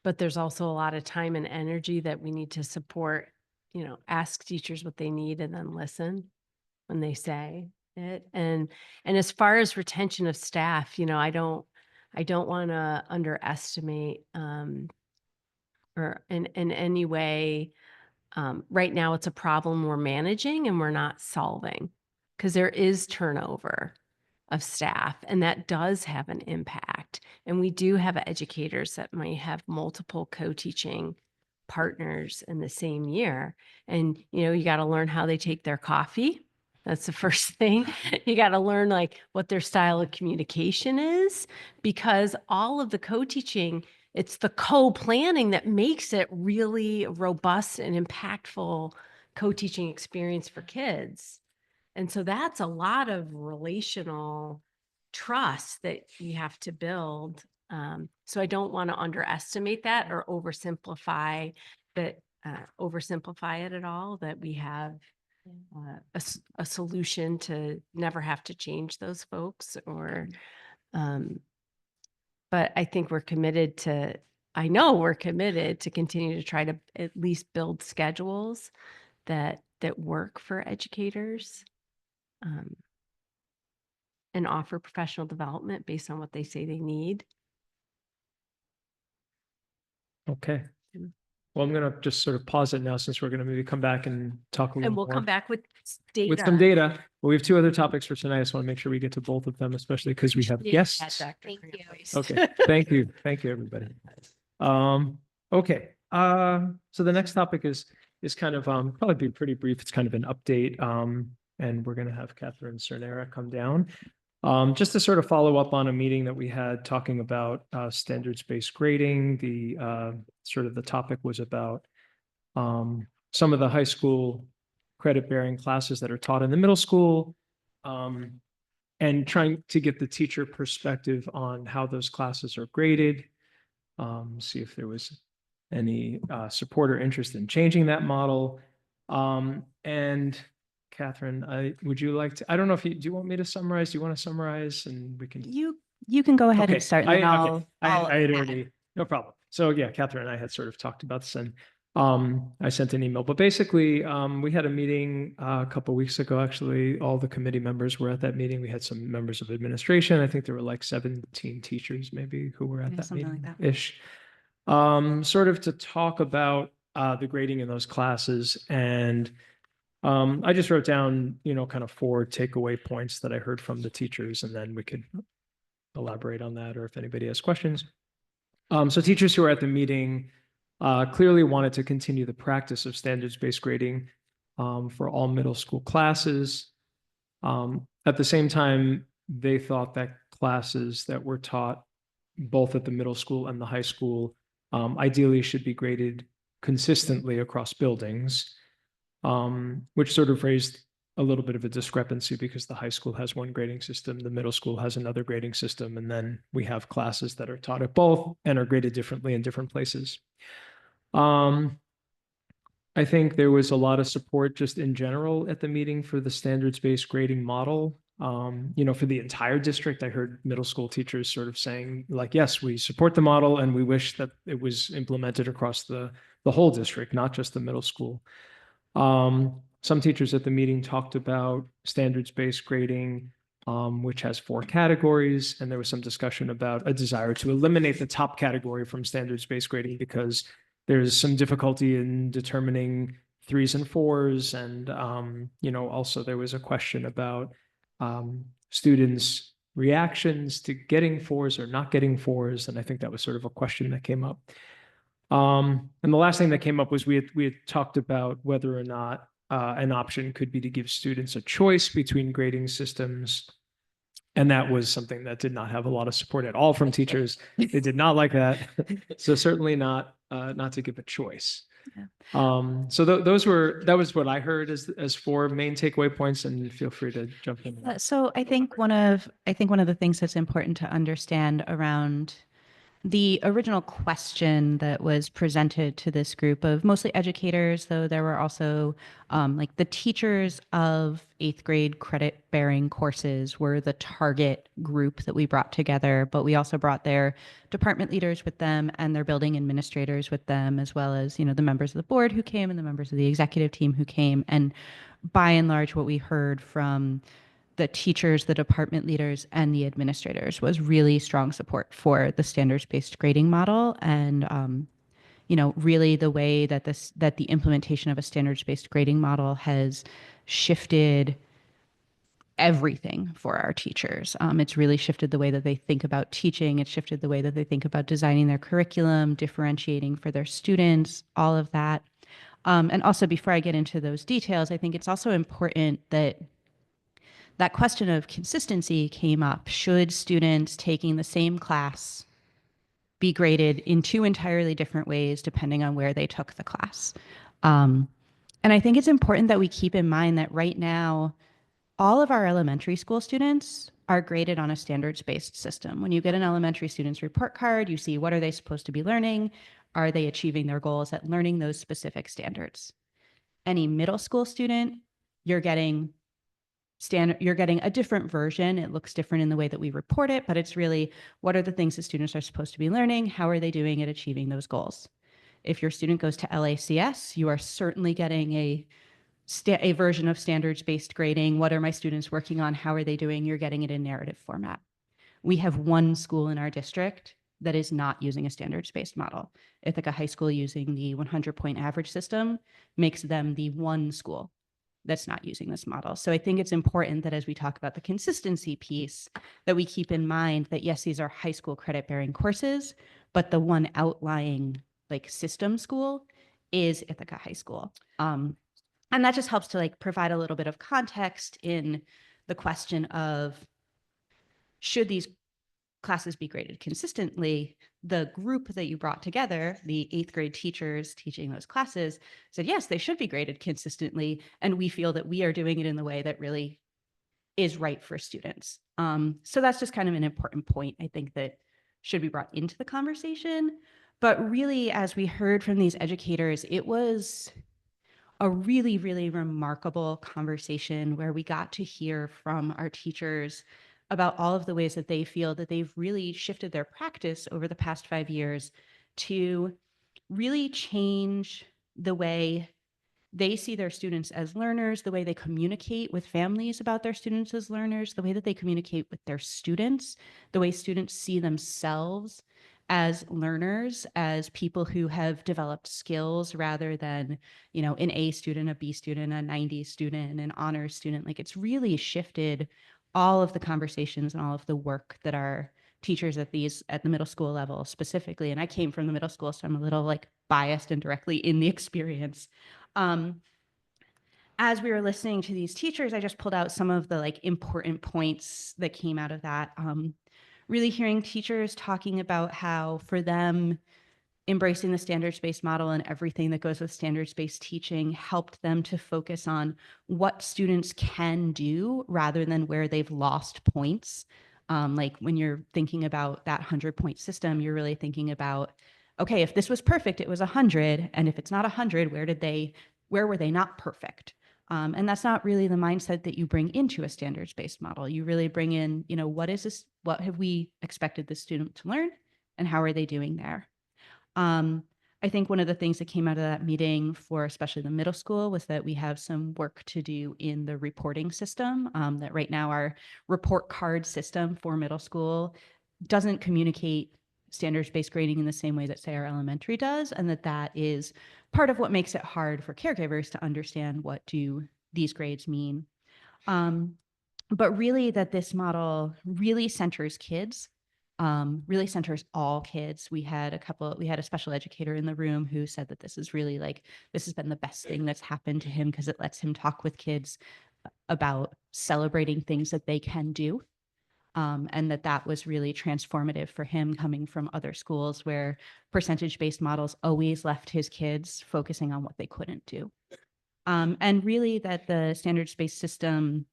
S2: but there's also a lot of time and energy that we need to support, ask teachers what they need and then listen when they say. it. And as far as retention of staff, I don't want to underestimate or in any way. Right now, it's a problem we're managing and we're not solving because there is turnover of staff, and that does have an impact. And we do have educators that might have multiple co-teaching partners in the same year. And, you got to learn how they take their coffee. That's the first thing. You got to learn like what their style of communication is, because all of the co-teaching, it's the co-planning that makes it really robust and impactful co-teaching experience for kids. And so that's a lot of relational trust that you have to build. So I don't want to underestimate that or oversimplify it at all, that we have a solution to never have to change those folks but I think I know we're committed to continue to try to at least build schedules that work for educators. And offer professional development based on what they say they need.
S1: Okay.
S2: Mm.
S1: Well, I'm going to just sort of pause it now since we're going to maybe come back and talk a little
S2: And we'll
S1: more
S2: come back with data.
S1: with some data. Well, we have 2 other topics for tonight. I just want to make sure we get to both of them, especially because we have
S2: Yeah,
S1: guests.
S2: Dr.
S3: Thank you.
S2: Cranbois.
S1: Okay. Thank you. Thank you, everybody. Okay. So the next topic is kind of probably be pretty brief. It's kind of an update. And we're going to have Catherine Cernera come down. Just to sort of follow up on a meeting that we had talking about standards-based grading. The sort of the topic was about some of the high school credit-bearing classes that are taught in the middle school, and trying to get the teacher perspective on how those classes are graded. See if there was any support or interest in changing that model. And Catherine, would you like to, I don't know if do you want me to summarize? Do you want to summarize and we can?
S8: You can go ahead
S1: Okay,
S8: and start and then
S1: okay.
S8: I'll
S1: I had
S8: add.
S1: already, no problem. So yeah, Catherine and I had sort of talked about this and I sent an email, but basically we had a meeting a couple of weeks ago. Actually, all the committee members were at that meeting. We had some members of administration. I think there were like 17 teachers maybe who were at that
S8: something
S1: meeting
S8: like that.
S1: ish. Sort of to talk about the grading in those classes. And I just wrote down, kind of 4 takeaway points that I heard from the teachers, and then we could elaborate on that or if anybody has questions. So teachers who were at the meeting clearly wanted to continue the practice of standards-based grading for all middle school classes. At the same time, they thought that classes that were taught both at the middle school and the high school ideally should be graded consistently across buildings, which sort of raised a little bit of a discrepancy because the high school has one grading system, the middle school has another grading system, and then we have classes that are taught at both and are graded differently in different places. I think there was a lot of support just in general at the meeting for the standards-based grading model. For the entire district, I heard middle school teachers sort of saying like, yes, we support the model and we wish that it was implemented across the whole district, not just the middle school. Some teachers at the meeting talked about standards-based grading, which has 4 categories. And there was some discussion about a desire to eliminate the top category from standards-based grading because there's some difficulty in determining 3s and 4s. And, also there was a question about students' reactions to getting 4s or not getting 4s. And I think that was sort of a question that came up. And the last thing that came up was we had talked about whether or not an option could be to give students a choice between grading systems. And that was something that did not have a lot of support at all from teachers. They did not like that. So certainly not to give a choice.
S8: Yeah.
S1: So that was what I heard as 4 main takeaway points, and feel free to jump in.
S8: So I think one of the things that's important to understand around the original question that was presented to this group of mostly educators, though there were also like the teachers of 8th grade credit bearing courses were the target group that we brought together, but we also brought their department leaders with them and their building administrators with them, as well as, the members of the board who came and the members of the executive team who came. And by and large, what we heard from the teachers, the department leaders, and the administrators was really strong support for the standards-based grading model. And really the way that the implementation of a standards-based grading model has shifted everything for our teachers. It's really shifted the way that they think about teaching. It's shifted the way that they think about designing their curriculum, differentiating for their students, all of that. And also, before I get into those details, I think it's also important that that question of consistency came up. Should students taking the same class be graded in two entirely different ways depending on where they took the class? And I think it's important that we keep in mind that right now, all of our elementary school students are graded on a standards-based system. When you get an elementary student's report card, you see what are they supposed to be learning? Are they achieving their goals at learning those specific standards? Any middle school student, you're getting a different version. It looks different in the way that we report it, but it's really what are the things that students are supposed to be learning? How are they doing at achieving those goals? If your student goes to LACS, you are certainly getting a version of standards-based grading. What are my students working on? How are they doing? You're getting it in narrative format. We have one school in our district that is not using a standards-based model. Ithaca High School, using the 100-point average system, makes them the one school that's not using this model. So I think it's important that as we talk about the consistency piece, that we keep in mind that yes, these are high school credit-bearing courses, but the one outlying system school is Ithaca High School. And that just helps to provide a little bit of context in the question of, should these classes be graded consistently? The group that you brought together, the 8th grade teachers teaching those classes, said, yes, they should be graded consistently. And we feel that we are doing it in the way that really is right for students. So that's just kind of an important point, I think, that should be brought into the conversation. But really, as we heard from these educators, it was a really, really remarkable conversation where we got to hear from our teachers about all of the ways that they feel that they've really shifted their practice over the past 5 years to really change the way they see their students as learners, the way they communicate with families about their students as learners, the way that they communicate with their students, the way students see themselves as learners, as people who have developed skills rather than, an A student, a B student, a 90 student, an honors student. It's really shifted all of the conversations and all of the work that our teachers at the middle school level specifically, and I came from the middle school, so I'm a little biased and directly in the experience. As we were listening to these teachers, I just pulled out some of the important points that came out of that. Really hearing teachers talking about how for them, embracing the standards-based model and everything that goes with standards-based teaching helped them to focus on what students can do rather than where they've lost points. When you're thinking about that 100-point system, you're really thinking about, okay, if this was perfect, it was 100. And if it's not 100, where were they not perfect? And that's not really the mindset that you bring into a standards-based model. You really bring in, what is this? What have we expected the student to learn? And how are they doing there? I think one of the things that came out of that meeting for especially the middle school was that we have some work to do in the reporting system, that right now our report card system for middle school doesn't communicate standards-based grading in the same way that, say, our elementary does, and that is part of what makes it hard for caregivers to understand what do these grades mean. But really that this model really centers kids, really centers all kids. We had a special educator in the room who said that this is really this has been the best thing that's happened to him because it lets him talk with kids about celebrating things that they can do. And that was really transformative for him coming from other schools where percentage-based models always left his kids focusing on what they couldn't do. And really that the standards-based system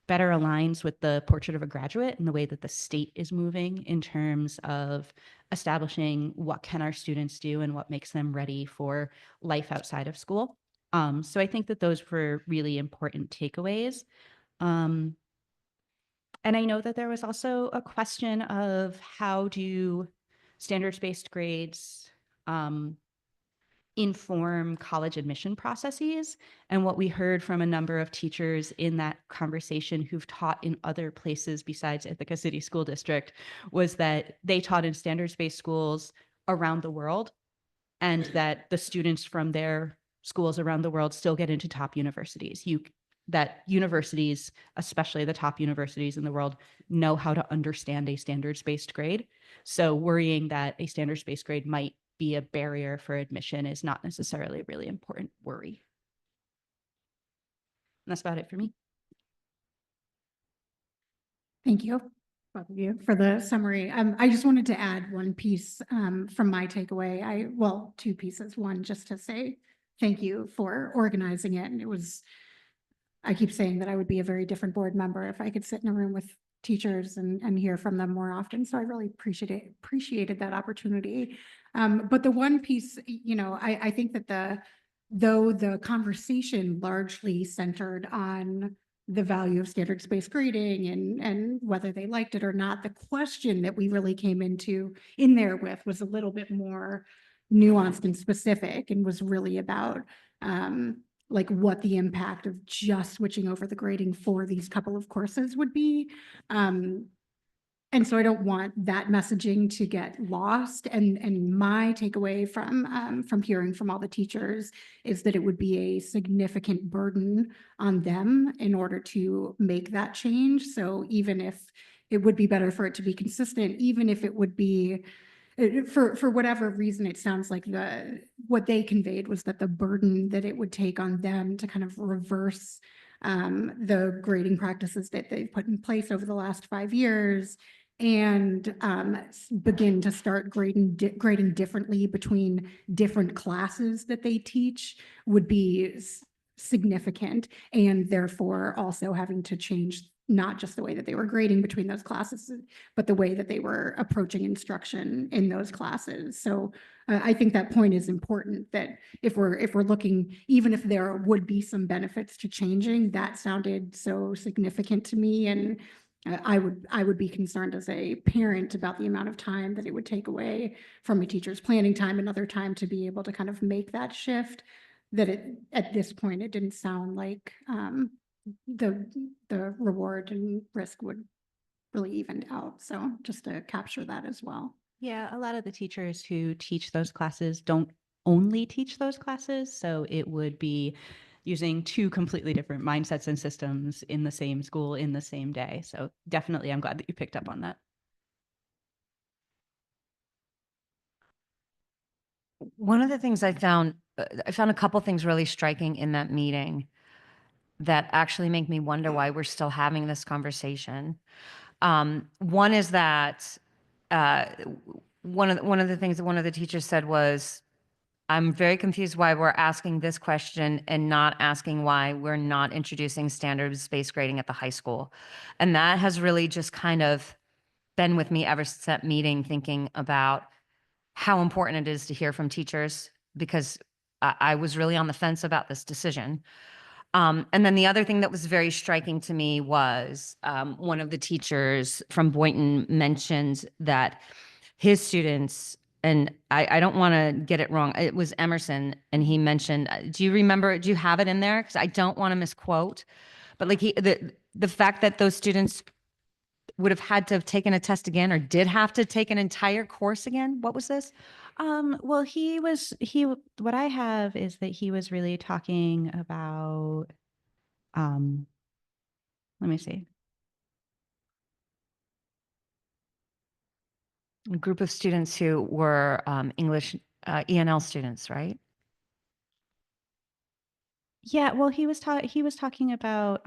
S8: better aligns with the portrait of a graduate and the way that the state is moving in terms of establishing what can our students do and what makes them ready for life outside of school. So I think that those were really important takeaways. And I know that there was also a question of how do standards-based grades inform college admission processes. And what we heard from a number of teachers in that conversation who've taught in other places besides Ithaca City School District was that they taught in standards-based schools around the world, and that the students from their schools around the world still get into top universities. That universities, especially the top universities in the world, know how to understand a standards-based grade. So worrying that a standards-based grade might be a barrier for admission is not necessarily a really important worry. And that's about it for me.
S6: Thank you, both of you, for the summary. I just wanted to add one piece from my takeaway. Well, two pieces. One, just to say thank you for organizing it. And I keep saying that I would be a very different board member if I could sit in a room with teachers and hear from them more often. So I really appreciated that opportunity. But the one piece, I think that though the conversation largely centered on the value of standards-based grading and whether they liked it or not, the question that we really came in there with was a little bit more nuanced and specific, and was really about like what the impact of just switching over the grading for these couple of courses would be. And so I don't want that messaging to get lost. And my takeaway from hearing from all the teachers is that it would be a significant burden on them in order to make that change. So even if it would be better for it to be consistent, even if it would be for whatever reason, it sounds like what they conveyed was that the burden that it would take on them to kind of reverse the grading practices that they've put in place over the last 5 years and begin to start grading differently between different classes that they teach would be significant, and therefore also having to change not just the way that they were grading between those classes, but the way that they were approaching instruction in those classes. So I think that point is important, that if we're looking, even if there would be some benefits to changing, that sounded so significant to me. And I would be concerned as a parent about the amount of time that it would take away from a teacher's planning time and other time to be able to kind of make that shift. That at this point, it didn't sound like the reward and risk would really even out. So just to capture that as well.
S8: Yeah, a lot of the teachers who teach those classes don't only teach those classes. So it would be using two completely different mindsets and systems in the same school in the same day. So definitely, I'm glad that you picked up on that.
S7: One of the things I found a couple things really striking in that meeting that actually make me wonder why we're still having this conversation. One is that one of the things that one of the teachers said was, I'm very confused why we're asking this question and not asking why we're not introducing standards-based grading at the high school. And that has really just kind of been with me ever since that meeting, thinking about how important it is to hear from teachers, because I was really on the fence about this decision. And then the other thing that was very striking to me was one of the teachers from Boynton mentioned that his students, and I don't want to get it wrong, it was Emerson, and he mentioned, do you remember, do you have it in there? Because I don't want to misquote, but like the fact that those students would have had to have taken a test again, or did have to take an entire course again. What was this?
S8: Well, what I have is that he was really talking about, let me see.
S7: A group of students who were English ENL students, right?
S8: Yeah, well, he was talking about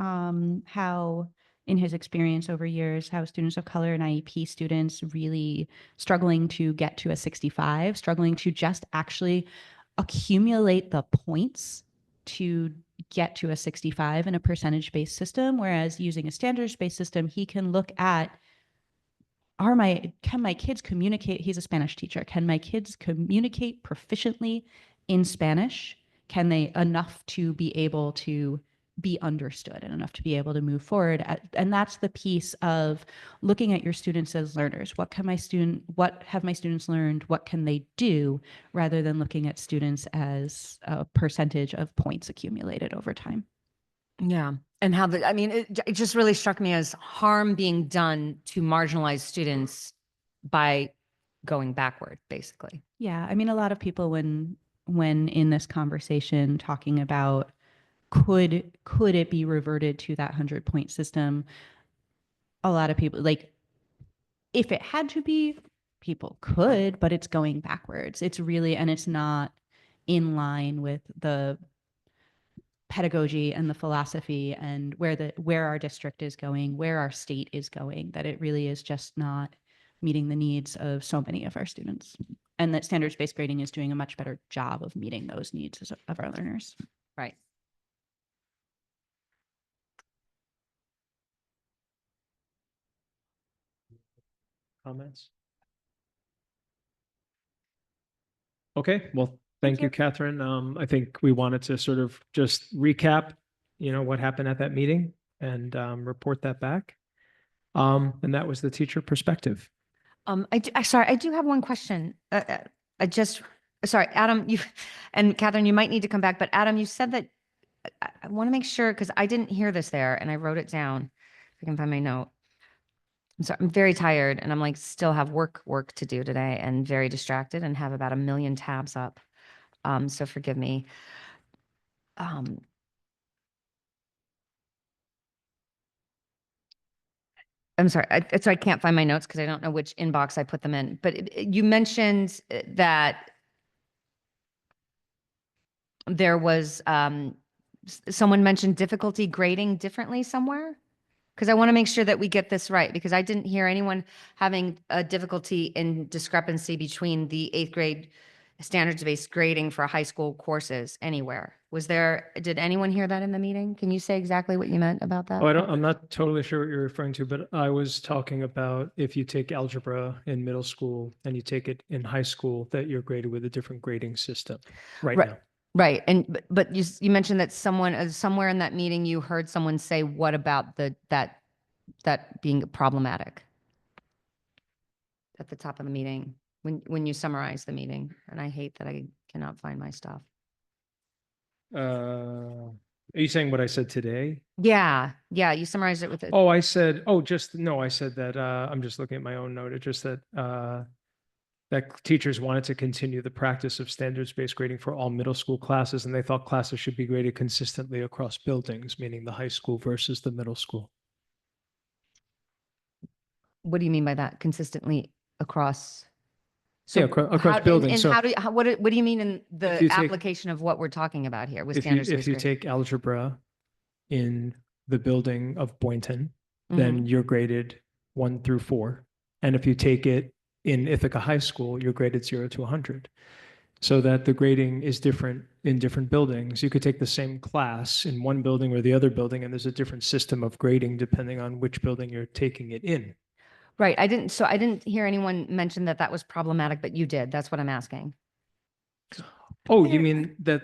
S8: how, in his experience over years, how students of color and IEP students really struggling to get to a 65, struggling to just actually accumulate the points to get to a 65 in a percentage-based system, whereas using a standards-based system, he can look at, can my kids communicate? He's a Spanish teacher. Can my kids communicate proficiently in Spanish? Can they enough to be able to be understood and enough to be able to move forward. And that's the piece of looking at your students as learners. What have my students learned? What can they do, rather than looking at students as a percentage of points accumulated over time.
S7: Yeah. And how I mean, it just really struck me as harm being done to marginalized students by going backward, basically.
S8: Yeah, I mean, a lot of people when in this conversation talking about could it be reverted to that 100-point system, a lot of people, like, if it had to be, people could, but it's going backwards. It's really, and it's not in line with the pedagogy and the philosophy and where our district is going, where our state is going, that it really is just not meeting the needs of so many of our students. And that standards-based grading is doing a much better job of meeting those needs of our learners.
S7: Right.
S1: Comments? Okay, well, thank you, Catherine. I think we wanted to sort of just recap, what happened at that meeting and report that back. And that was the teacher perspective.
S7: Sorry, I do have one question. Sorry, Adam, and Catherine, you might need to come back, but Adam, you said that, I want to make sure, because I didn't hear this there and I wrote it down. If I can find my note. I'm sorry, I'm very tired and I'm like still have work to do today and very distracted and have about 1 million tabs up. So forgive me. I'm sorry, so I can't find my notes because I don't know which inbox I put them in. But you mentioned that there was someone mentioned difficulty grading differently somewhere. Because I want to make sure that we get this right, because I didn't hear anyone having a difficulty in discrepancy between the 8th grade standards-based grading for high school courses anywhere. Did anyone hear that in the meeting? Can you say exactly what you meant about that?
S1: Oh, I'm not totally sure what you're referring to, but I was talking about if you take algebra in middle school and you take it in high school, that you're graded with a different grading system right now.
S7: Right. And but you mentioned that someone somewhere in that meeting you heard someone say, what about that being problematic? At the top of the meeting, when you summarize the meeting, and I hate that I cannot find my stuff.
S1: Are you saying what I said today?
S7: Yeah, you summarized it with it.
S1: Oh, I said that, I'm just looking at my own note. It just that teachers wanted to continue the practice of standards-based grading for all middle school classes, and they thought classes should be graded consistently across buildings, meaning the high school versus the middle school.
S7: What do you mean by that? Consistently across?
S1: Yeah, across buildings. So
S7: what do you mean in the
S1: If you take-
S7: application of what we're talking about here with
S1: if
S7: standards-based
S1: you
S7: grading?
S1: take algebra in the building of Boynton,
S7: Mhm.
S1: then you're graded 1 through 4. And if you take it in Ithaca High School, you're graded 0 to 100. So that the grading is different in different buildings. You could take the same class in one building or the other building, and there's a different system of grading depending on which building you're taking it in.
S7: Right. I didn't hear anyone mention that was problematic, but you did. That's what I'm asking.
S1: Oh, you mean that?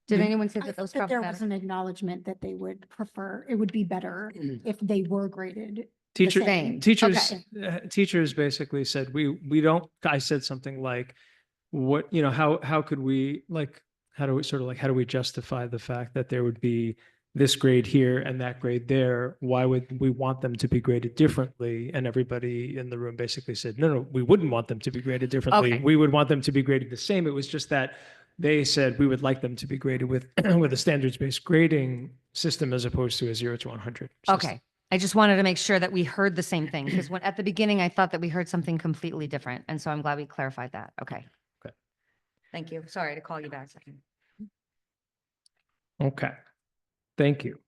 S7: Did
S1: you-
S7: anyone say
S6: I
S7: that
S6: think
S7: was
S6: that there was
S7: problematic?
S6: an acknowledgement that they would prefer, it would be better if they were graded. the
S1: Teacher,
S6: same.
S1: teachers,
S6: Okay.
S1: teachers basically said, we don't, I said something like, what, how could we, like, how do we justify the fact that there would be this grade here and that grade there? Why would we want them to be graded differently? And everybody in the room basically said, no, we wouldn't want them to be graded differently.
S7: Okay.
S1: We would want them to be graded the same. It was just that they said we would like them to be graded with, with a standards-based grading system as opposed to a 0 to 100 system.
S7: Okay. I just wanted to make sure that we heard the same thing, because at the beginning, I thought that we heard something completely different. And so I'm glad we clarified that. Okay.
S1: Okay.
S7: Thank you. Sorry to call you back a second.
S1: Okay, thank you.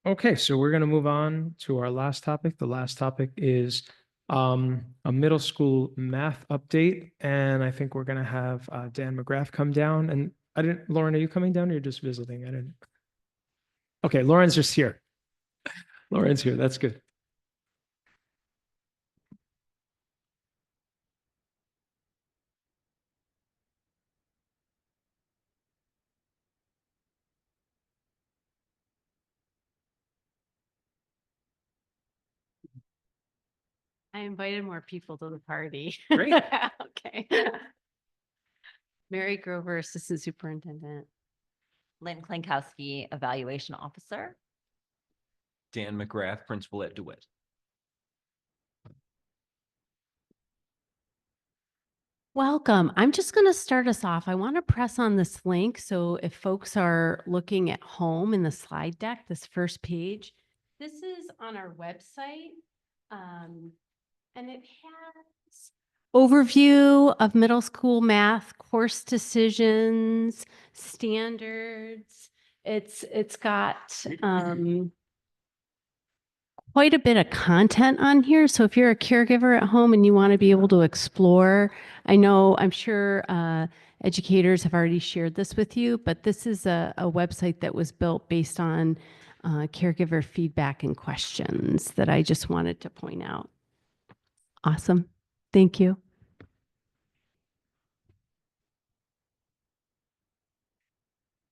S1: Okay, so we're going to move on to our last topic. The last topic is a middle school math update, and I think we're going to have Dan McGrath come down. And Lauren, are you coming down or you're just visiting? I didn't. Okay, Lauren's just here. Lauren's here. That's good.
S2: I invited more people to the party.
S1: Great.
S2: Okay. Mary Grover, Assistant Superintendent.
S9: Lynn Klinkowski, Evaluation Officer.
S10: Dan McGrath, Principal at DeWitt.
S2: Welcome. I'm just going to start us off. I want to press on this link. So if folks are looking at home in the slide deck, this first page, this is on our website. And it has overview of middle school math, course decisions, standards. It's got quite a bit of content on here. So if you're a caregiver at home and you want to be able to explore, I'm sure educators have already shared this with you, but this is a website that was built based on caregiver feedback and questions that I just wanted to point out. Awesome. Thank you.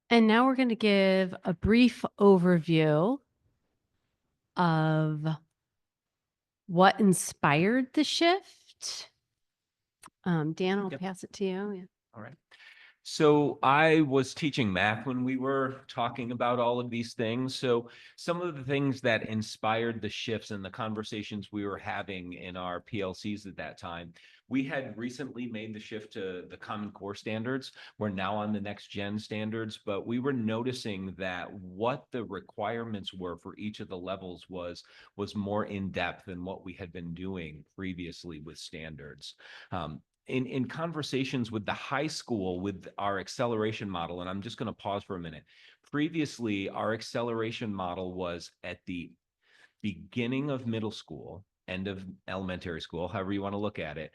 S2: And now we're going to give a brief overview of what inspired the shift. Dan, I'll
S10: Yep.
S2: pass it to you. Yeah.
S10: All right. So I was teaching math when we were talking about all of these things. So some of the things that inspired the shifts and the conversations we were having in our PLCs at that time, we had recently made the shift to the Common Core standards. We're now on the next gen standards, but we were noticing that what the requirements were for each of the levels was more in depth than what we had been doing previously with standards. In conversations with the high school with our acceleration model, and I'm just going to pause for a minute. Previously, our acceleration model was at the beginning of middle school, end of elementary school, however you want to look at it.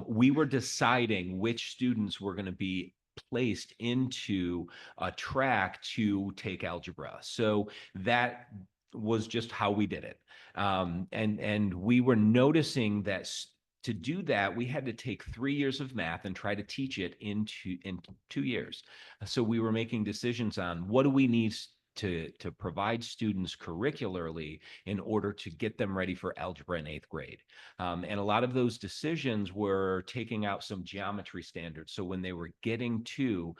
S10: We were deciding which students were going to be placed into a track to take algebra. So that was just how we did it. And we were noticing that to do that, we had to take 3 years of math and try to teach it in 2 years. So we were making decisions on what do we need to provide students curricularly in order to get them ready for algebra in 8th grade. And a lot of those decisions were taking out some geometry standards. So when they were getting to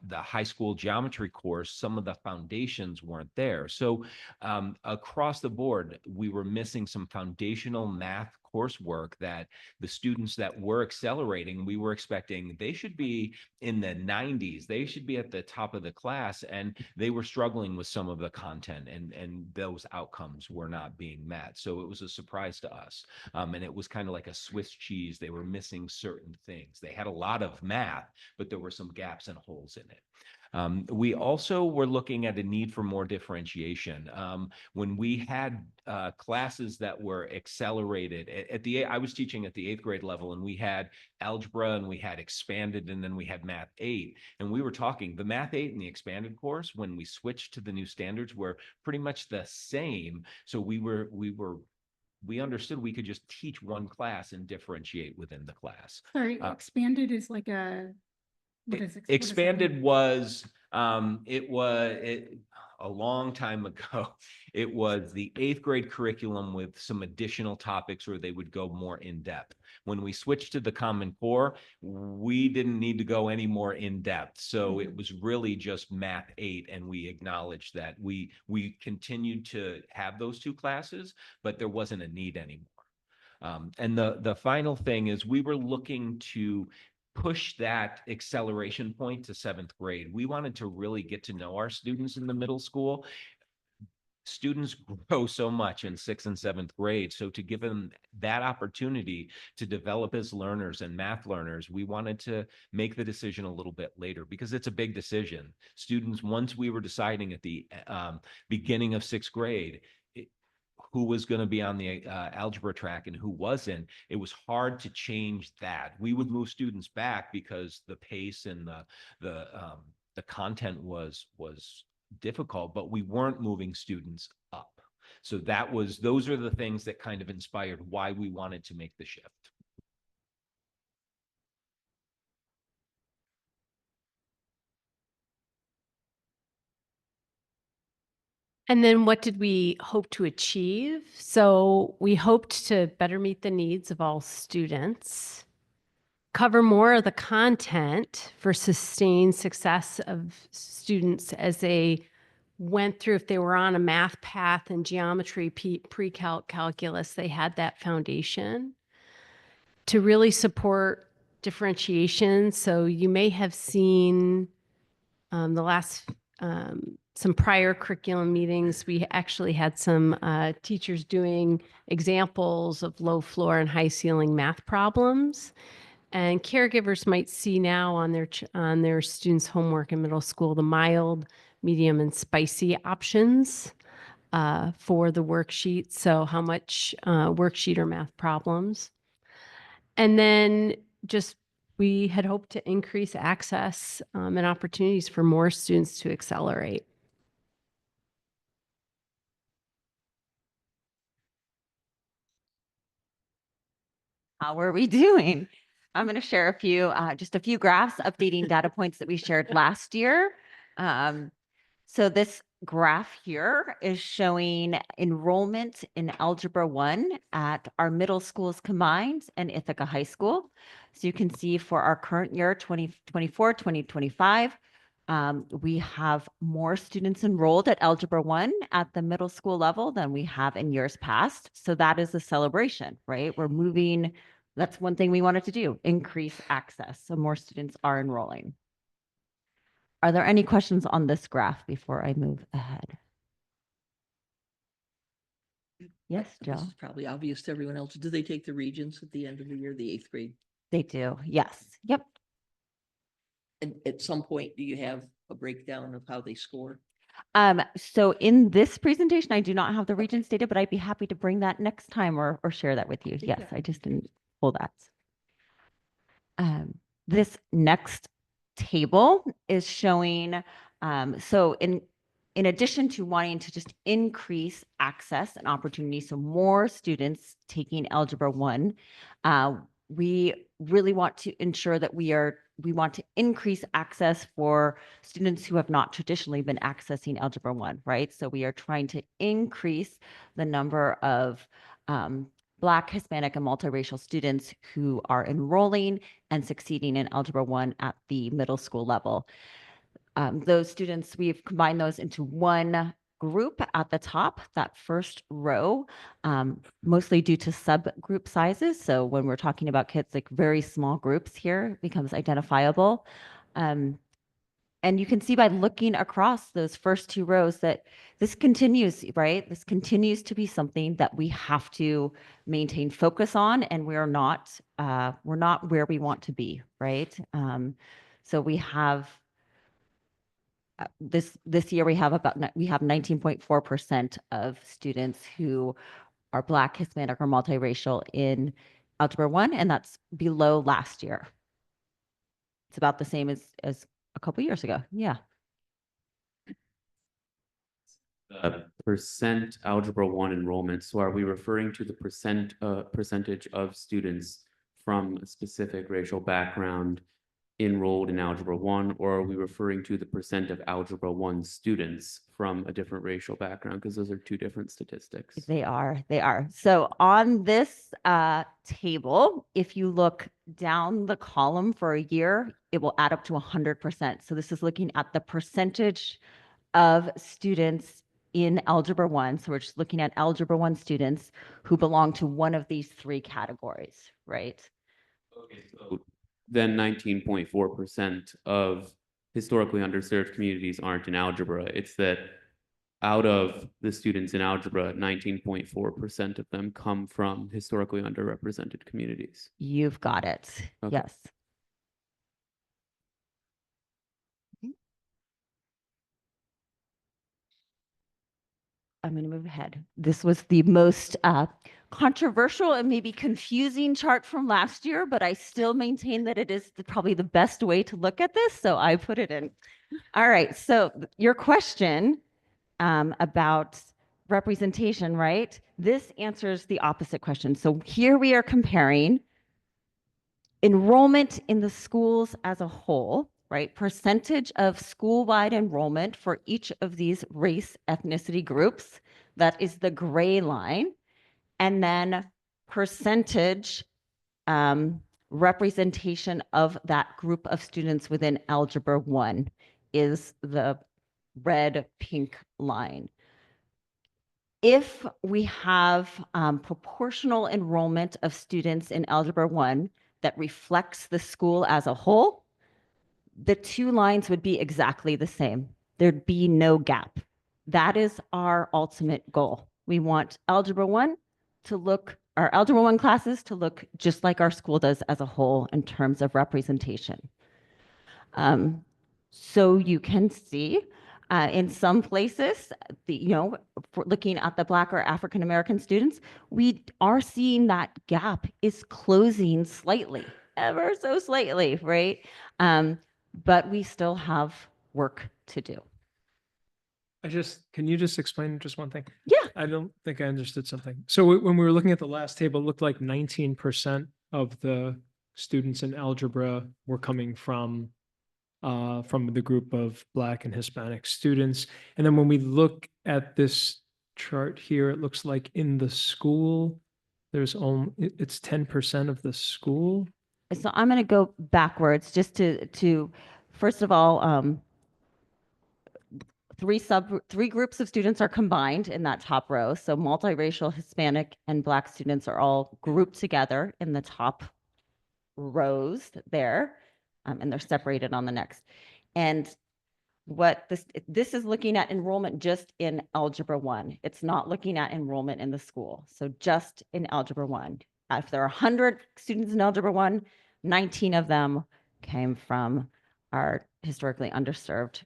S10: the high school geometry course, some of the foundations weren't there. So across the board, we were missing some foundational math coursework that the students that were accelerating, we were expecting they should be in the 90s. They should be at the top of the class, and they were struggling with some of the content, and those outcomes were not being met. So it was a surprise to us. And it was kind of like a Swiss cheese. They were missing certain things. They had a lot of math, but there were some gaps and holes in it. We also were looking at a need for more differentiation. When we had classes that were accelerated I was teaching at the 8th grade level, and we had algebra and we had expanded, and then we had math 8. And we were talking the math 8 and the expanded course, when we switched to the new standards, were pretty much the same. So we understood we could just teach one class and differentiate within the class.
S6: Sorry, expanded is like a, what is what does that
S10: Expanded
S6: mean?
S10: was a long time ago. It was the 8th grade curriculum with some additional topics where they would go more in depth. When we switched to the Common Core, we didn't need to go any more in depth. So it was really just math 8, and we acknowledged that we continued to have those 2 classes, but there wasn't a need anymore. And the final thing is we were looking to push that acceleration point to 7th grade. We wanted to really get to know our students in the middle school. Students grow so much in 6th and 7th grade. So to give them that opportunity to develop as learners and math learners, we wanted to make the decision a little bit later because it's a big decision. Students, once we were deciding at the beginning of 6th grade, who was going to be on the algebra track and who wasn't, it was hard to change that. We would move students back because the pace and the content was difficult, but we weren't moving students up. So those are the things that kind of inspired why we wanted to make the shift.
S2: And then what did we hope to achieve? So we hoped to better meet the needs of all students, cover more of the content for sustained success of students as they went through, if they were on a math path and geometry, pre-calc, calculus, they had that foundation to really support differentiation. So you may have seen the last some prior curriculum meetings, we actually had some teachers doing examples of low floor and high ceiling math problems. And caregivers might see now on their students' homework in middle school the mild, medium, and spicy options for the worksheet. So how much worksheet or math problems. And then just we had hoped to increase access and opportunities for more students to accelerate.
S9: How are we doing? I'm going to share a few, just a few graphs updating data points that we shared last year. So this graph here is showing enrollment in Algebra 1 at our middle schools combined and Ithaca High School. So you can see for our current year, 2024, 2025, we have more students enrolled at Algebra 1 at the middle school level than we have in years past. So that is a celebration, right? We're moving. That's one thing we wanted to do, increase access. So more students are enrolling. Are there any questions on this graph before I move ahead? Yes,
S4: This
S9: Jill,
S4: is probably obvious to everyone else. Do they take the Regents at the end of the year, the 8th grade?
S9: they do. Yes. Yep.
S4: And at some point, do you have a breakdown of how they score?
S9: So in this presentation, I do not have the Regents data, but I'd be happy to bring that next time or share that with you. Yes, I just didn't pull that. This next table is showing, so in addition to wanting to just increase access and opportunity, so more students taking Algebra 1, we really want to ensure that we want to increase access for students who have not traditionally been accessing Algebra 1, right? So we are trying to increase the number of Black, Hispanic, and multiracial students who are enrolling and succeeding in Algebra 1 at the middle school level. Those students, we've combined those into one group at the top, that first row, mostly due to subgroup sizes. So when we're talking about kids, like very small groups here becomes identifiable. And you can see by looking across those first two rows that this continues, right? This continues to be something that we have to maintain focus on, and we're not where we want to be, right? So we have this year we have 19.4% of students who are Black, Hispanic, or multiracial in Algebra 1, and that's below last year. It's about the same as a couple years ago. Yeah.
S5: Percent Algebra 1 enrollment. So are we referring to the percentage of students from a specific racial background enrolled in Algebra 1, or are we referring to the percent of Algebra 1 students from a different racial background? Because those are two different statistics.
S9: They are. So on this table, if you look down the column for a year, it will add up to 100%. So this is looking at the percentage of students in Algebra 1. So we're just looking at Algebra 1 students who belong to one of these three categories, right?
S5: Okay, so then 19.4% of historically underserved communities aren't in algebra. It's that out of the students in algebra, 19.4% of them come from historically underrepresented communities.
S9: You've got it.
S5: Okay.
S9: Yes. I'm going to move ahead. This was the most controversial and maybe confusing chart from last year, but I still maintain that it is probably the best way to look at this. So I put it in. All right. So your question about representation, right? This answers the opposite question. So here we are comparing enrollment in the schools as a whole, right? Percentage of school-wide enrollment for each of these race ethnicity groups. That is the gray line. And then percentage representation of that group of students within Algebra 1 is the red pink line. If we have proportional enrollment of students in Algebra 1 that reflects the school as a whole, the two lines would be exactly the same. There'd be no gap. That is our ultimate goal. We want Algebra 1 to look, our Algebra 1 classes to look just like our school does as a whole in terms of representation. So you can see in some places, for looking at the Black or African American students, we are seeing that gap is closing slightly, ever so slightly, right? But we still have work to do.
S1: Can you just explain just one thing?
S9: Yeah.
S1: I don't think I understood something. So when we were looking at the last table, it looked like 19% of the students in algebra were coming from the group of Black and Hispanic students. And then when we look at this chart here, it looks like in the school, it's 10% of the school.
S9: So I'm going to go backwards just to first of all, three groups of students are combined in that top row. So multiracial, Hispanic, and Black students are all grouped together in the top rows there, and they're separated on the next. And what this is looking at enrollment just in Algebra 1. It's not looking at enrollment in the school. So just in Algebra 1. If there are 100 students in Algebra 1, 19 of them came from our historically underserved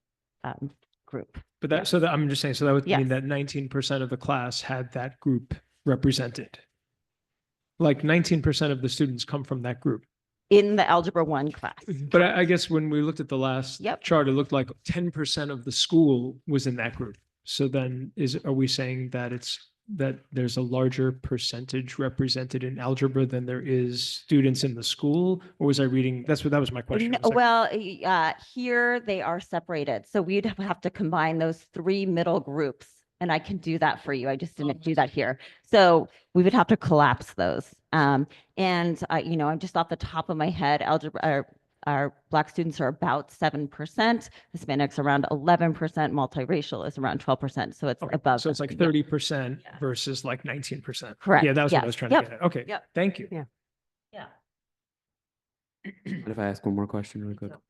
S9: group.
S1: But I'm just saying, so that would mean
S9: Yes.
S1: that 19% of the class had that group represented. Like 19% of the students come from that group.
S9: In the Algebra 1 class.
S1: But I guess when we looked at the last
S9: Yep.
S1: chart, it looked like 10% of the school was in that group. So then are we saying that there's a larger percentage represented in algebra than there is students in the school? Or was I reading? That was my question.
S9: No,
S1: Was I-
S9: well, here they are separated. So we'd have to combine those three middle groups. And I can do that for you. I just didn't do that here. So we would have to collapse those. And I'm just off the top of my head, our Black students are about 7%, Hispanics around 11%, multiracial is around 12%. So it's
S1: Okay,
S9: above.
S1: so it's like
S9: yeah.
S1: 30%
S9: Yeah.
S1: versus like 19%.
S9: Correct,
S1: Yeah, that was what I was
S9: yes,
S1: trying
S9: yep,
S1: to get at. Okay,
S9: yep.
S1: thank you.
S9: Yeah.
S5: Mind if I ask one more question really quick?
S9: So-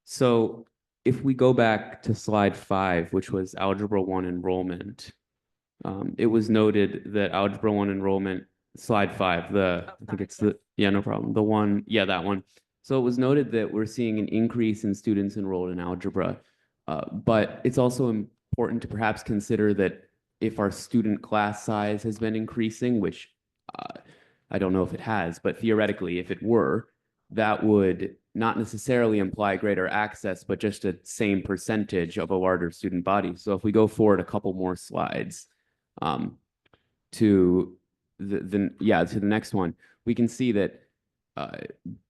S5: So if we go back to slide 5, which was Algebra 1 enrollment, it was noted that Algebra 1 enrollment, slide 5, I think it's no problem. That one. So it was noted that we're seeing an increase in students enrolled in algebra. But it's also important to perhaps consider that if our student class size has been increasing, which I don't know if it has, but theoretically, if it were, that would not necessarily imply greater access, but just a same percentage of a larger student body. So if we go forward a couple more slides to the next one, we can see that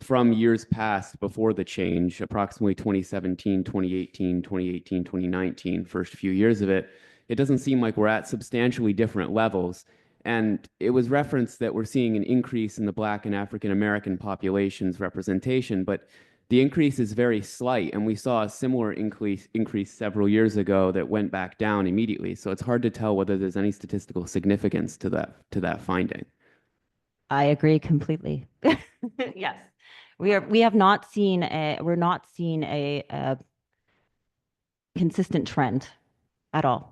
S5: from years past before the change, approximately 2017, 2018, 2019, first few years of it, it doesn't seem like we're at substantially different levels. And it was referenced that we're seeing an increase in the Black and African American population's representation, but the increase is very slight. And we saw a similar increase several years ago that went back down immediately. So it's hard to tell whether there's any statistical significance to that finding.
S9: I agree completely. Yes. We're not seeing a consistent trend at all.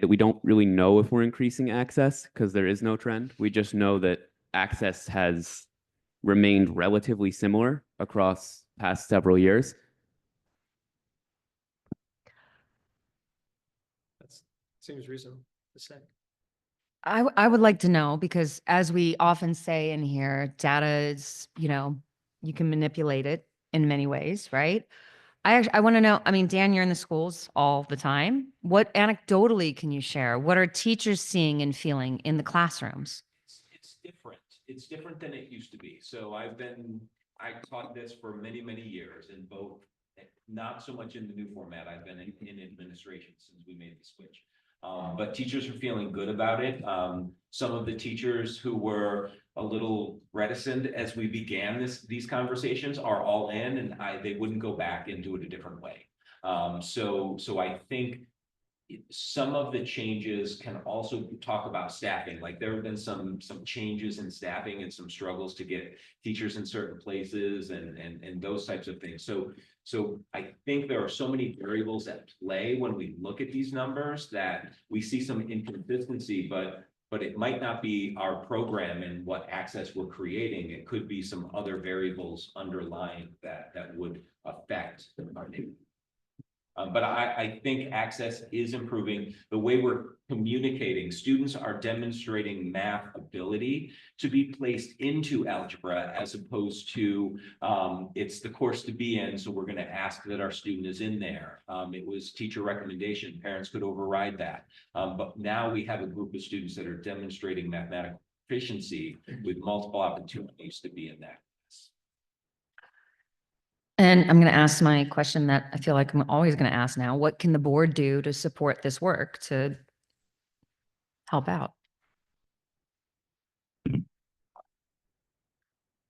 S5: That we don't really know if we're increasing access because there is no trend. We just know that access has remained relatively similar across past several years.
S1: That seems reasonable to say.
S7: I would like to know, because as we often say in here, data is, you can manipulate it in many ways, right? I want to know, I mean, Dan, you're in the schools all the time. What anecdotally can you share? What are teachers seeing and feeling in the classrooms?
S10: different. It's different than it used to be. So I taught this for many, many years in both, not so much in the new format. I've been in administration since we made the switch. But teachers are feeling good about it. Some of the teachers who were a little reticent as we began these conversations are all in, and they wouldn't go back and do it a different way. So I think some of the changes can also talk about staffing. Like there have been some changes in staffing and some struggles to get teachers in certain places and those types of things. So I think there are so many variables at play when we look at these numbers that we see some inconsistency, but it might not be our program and what access we're creating. It could be some other variables underlying that would affect our neighborhood. But I think access is improving. The way we're communicating, students are demonstrating math ability to be placed into algebra as opposed to it's the course to be in, so we're going to ask that our student is in there. It was teacher recommendation. Parents could override that. But now we have a group of students that are demonstrating mathematical proficiency with multiple opportunities to be in that.
S7: And I'm going to ask my question that I feel like I'm always going to ask now. What can the board do to support this work to help out?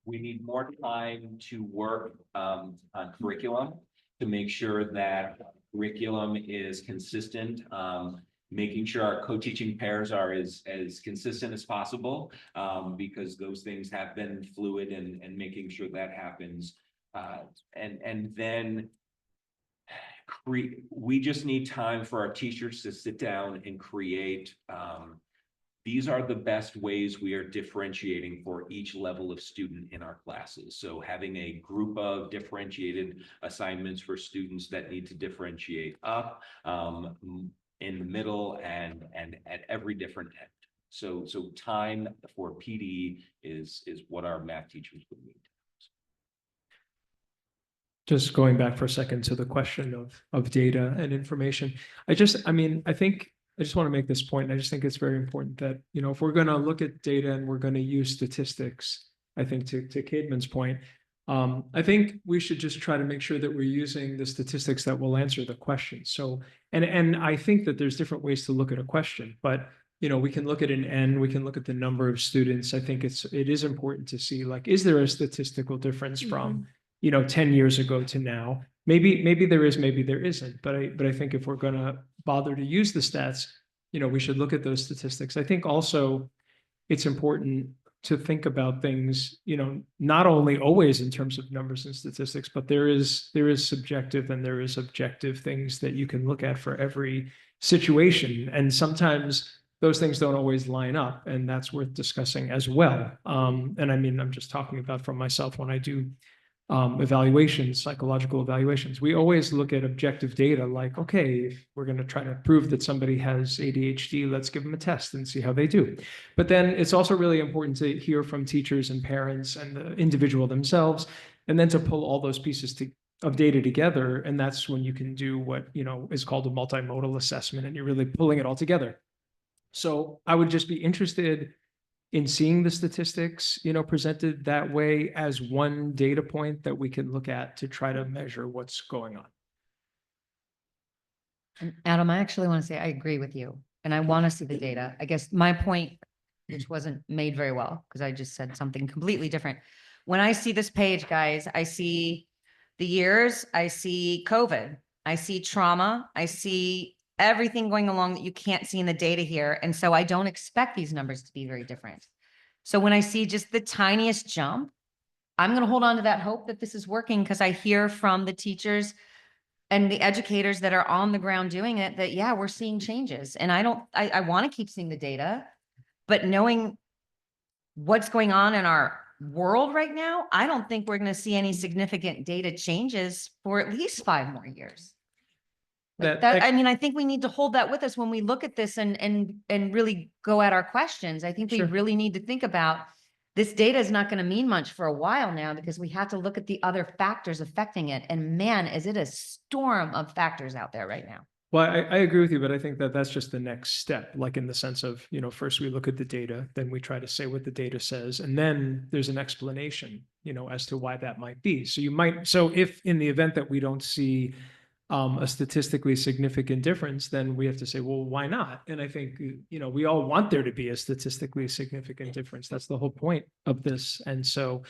S10: We need more time to work on curriculum to make sure that curriculum is consistent. Making sure our co-teaching pairs are as consistent as possible because those things have been fluid and making sure that happens. And then we just need time for our teachers to sit down and create. These are the best ways we are differentiating for each level of student in our classes. So having a group of differentiated assignments for students that need to differentiate up in the middle and at every different end. So time for PD is what our math teachers would need.
S1: Just going back for a second to the question of data and information. I just want to make this point. I just think it's very important that, if we're going to look at data and we're going to use statistics, I think to Caedmon's point, I think we should just try to make sure that we're using the statistics that will answer the question. So, and I think that there's different ways to look at a question, but we can look at an N, we can look at the number of students. I think it is important to see, like, is there a statistical difference from 10 years ago to now? Maybe there is, maybe there isn't. But I think if we're going to bother to use the stats, we should look at those statistics. I think also it's important to think about things, not only always in terms of numbers and statistics, but there is subjective and there is objective things that you can look at for every situation. And sometimes those things don't always line up, and that's worth discussing as well. And I mean, I'm just talking about from myself when I do evaluations, psychological evaluations. We always look at objective data like, okay, if we're going to try to prove that somebody has ADHD, let's give them a test and see how they do. But then it's also really important to hear from teachers and parents and the individual themselves, and then to pull all those pieces of data together. And that's when you can do what, is called a multimodal assessment, and you're really pulling it all together. So I would just be interested in seeing the statistics, presented that way as one data point that we can look at to try to measure what's going on.
S7: And Adam, I actually want to say I agree with you, and I want to see the data. I guess my point, which wasn't made very well because I just said something completely different. When I see this page, guys, I see the years, I see COVID, I see trauma, I see everything going along that you can't see in the data here. And so I don't expect these numbers to be very different. So when I see just the tiniest jump, I'm going to hold on to that hope that this is working, because I hear from the teachers and the educators that are on the ground doing it that, yeah, we're seeing changes. And I want to keep seeing the data, but knowing what's going on in our world right now, I don't think we're going to see any significant data changes for at least 5 more years. I mean, I think we need to hold that with us when we look at this and really go at our questions. I think we really need to think about this data is not going to mean much for a while now, because we have to look at the other factors affecting it. And man, is it a storm of factors out there right now.
S1: Well, I agree with you, but I think that that's just the next step, like in the sense of, first we look at the data, then we try to say what the data says, and then there's an explanation, as to why that might be. So if in the event that we don't see a statistically significant difference, then we have to say, well, why not? And I think, we all want there to be a statistically significant difference. That's the whole point of this. And so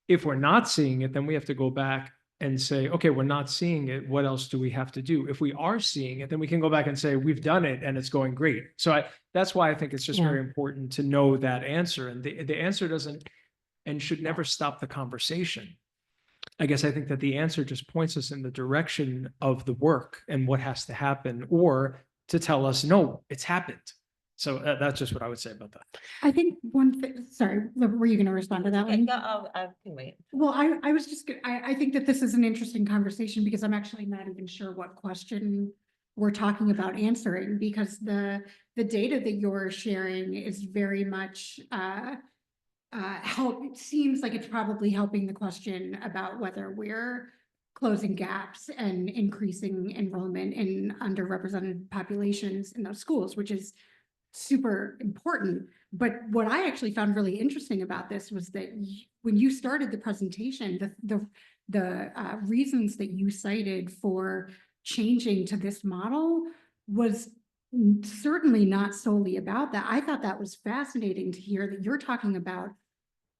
S1: if we're not seeing it, then we have to go back and say, okay, we're not seeing it. What else do we have to do? If we are seeing it, then we can go back and say, we've done it and it's going great. So that's why I think it's just
S7: Yeah.
S1: very important to know that answer. And the answer doesn't and should never stop the conversation. I guess I think that the answer just points us in the direction of the work and what has to happen, or to tell us, no, it's happened. So that's just what I would say about that.
S6: I think one thing, sorry, were you going to respond to that one?
S9: I can wait.
S6: Well, I was just, I think that this is an interesting conversation because I'm actually not even sure what question we're talking about answering, because the data that you're sharing is very much it seems like it's probably helping the question about whether we're closing gaps and increasing enrollment in underrepresented populations in those schools, which is super important. But what I actually found really interesting about this was that when you started the presentation, the reasons that you cited for changing to this model was certainly not solely about that. I thought that was fascinating to hear that you're talking about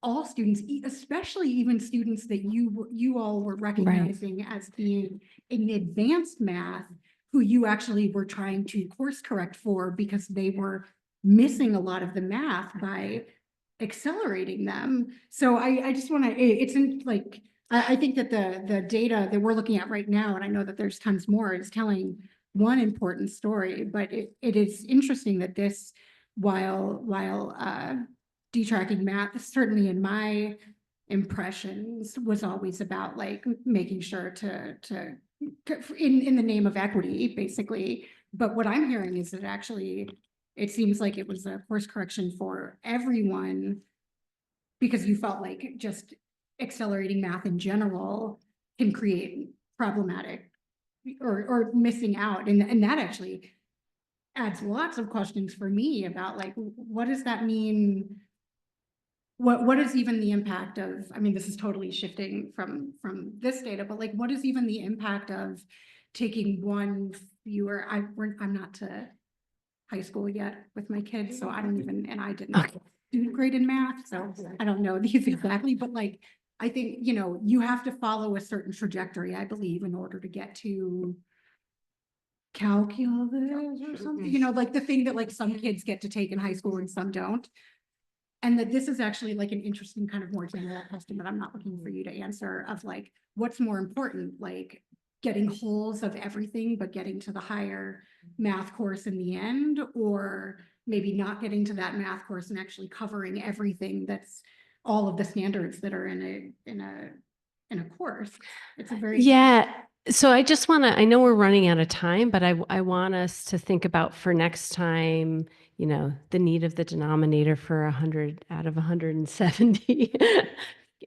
S6: all students, especially even students that you all were recognizing as being in advanced math, who you actually were trying to course correct for because they were missing a lot of the math by accelerating them. So I just want to, I think that the data that we're looking at right now, and I know that there's tons more, is telling one important story, but it is interesting that this, while detracking math, certainly in my impressions, was always about like making sure to in the name of equity, basically. But what I'm hearing is that actually it seems like it was a course correction for everyone, because you felt like just accelerating math in general can create problematic or missing out. And that actually adds lots of questions for me about like, what does that mean? What is even the impact of, I mean, this is totally shifting from this data, but like, what is even the impact of taking one fewer, I'm not to high school yet with my kids, so I don't even, and I didn't do great in math, so I don't know these exactly, but like, I think, you have to follow a certain trajectory, I believe, in order to get to calculus or something, like the thing that like some kids get to take in high school and some don't. And that this is actually like an interesting kind of more general question that I'm not looking for you to answer, of like, what's more important, like getting holes of everything, but getting to the higher math course in the end, or maybe not getting to that math course and actually covering everything that's all of the standards that are in a course. It's a very
S2: Yeah. So I just want to, I know we're running out of time, but I want us to think about for next time, the need of the denominator for 100 out of 170.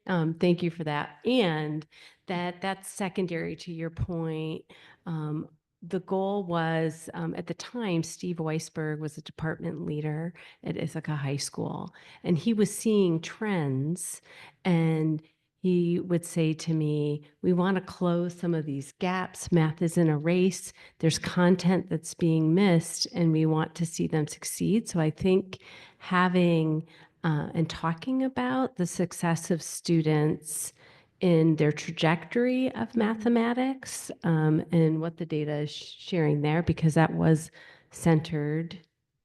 S2: Thank you for that. And that's secondary to your point. The goal was, at the time, Steve Weisberg was a department leader at Ithaca High School, and he was seeing trends, and he would say to me, we want to close some of these gaps. Math is in a race. There's content that's being missed, and we want to see them succeed. So I think having and talking about the success of students in their trajectory of mathematics and what the data is sharing there, because that was centered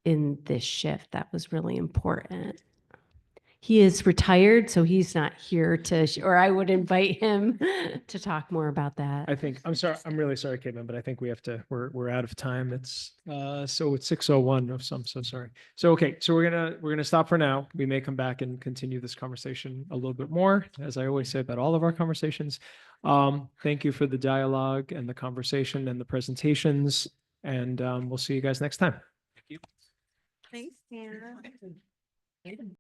S2: in this shift. That was really important. He is retired, so he's not here or I would invite him to talk more about that.
S1: I'm sorry, I'm really sorry, Caitlin, but I think we're out of time. It's 6:01. I'm so sorry. So, okay, so we're gonna stop for now. We may come back and continue this conversation a little bit more, as I always say about all of our conversations. Thank you for the dialogue and the conversation and the presentations, and we'll see you guys next time.
S9: Thanks, Tana.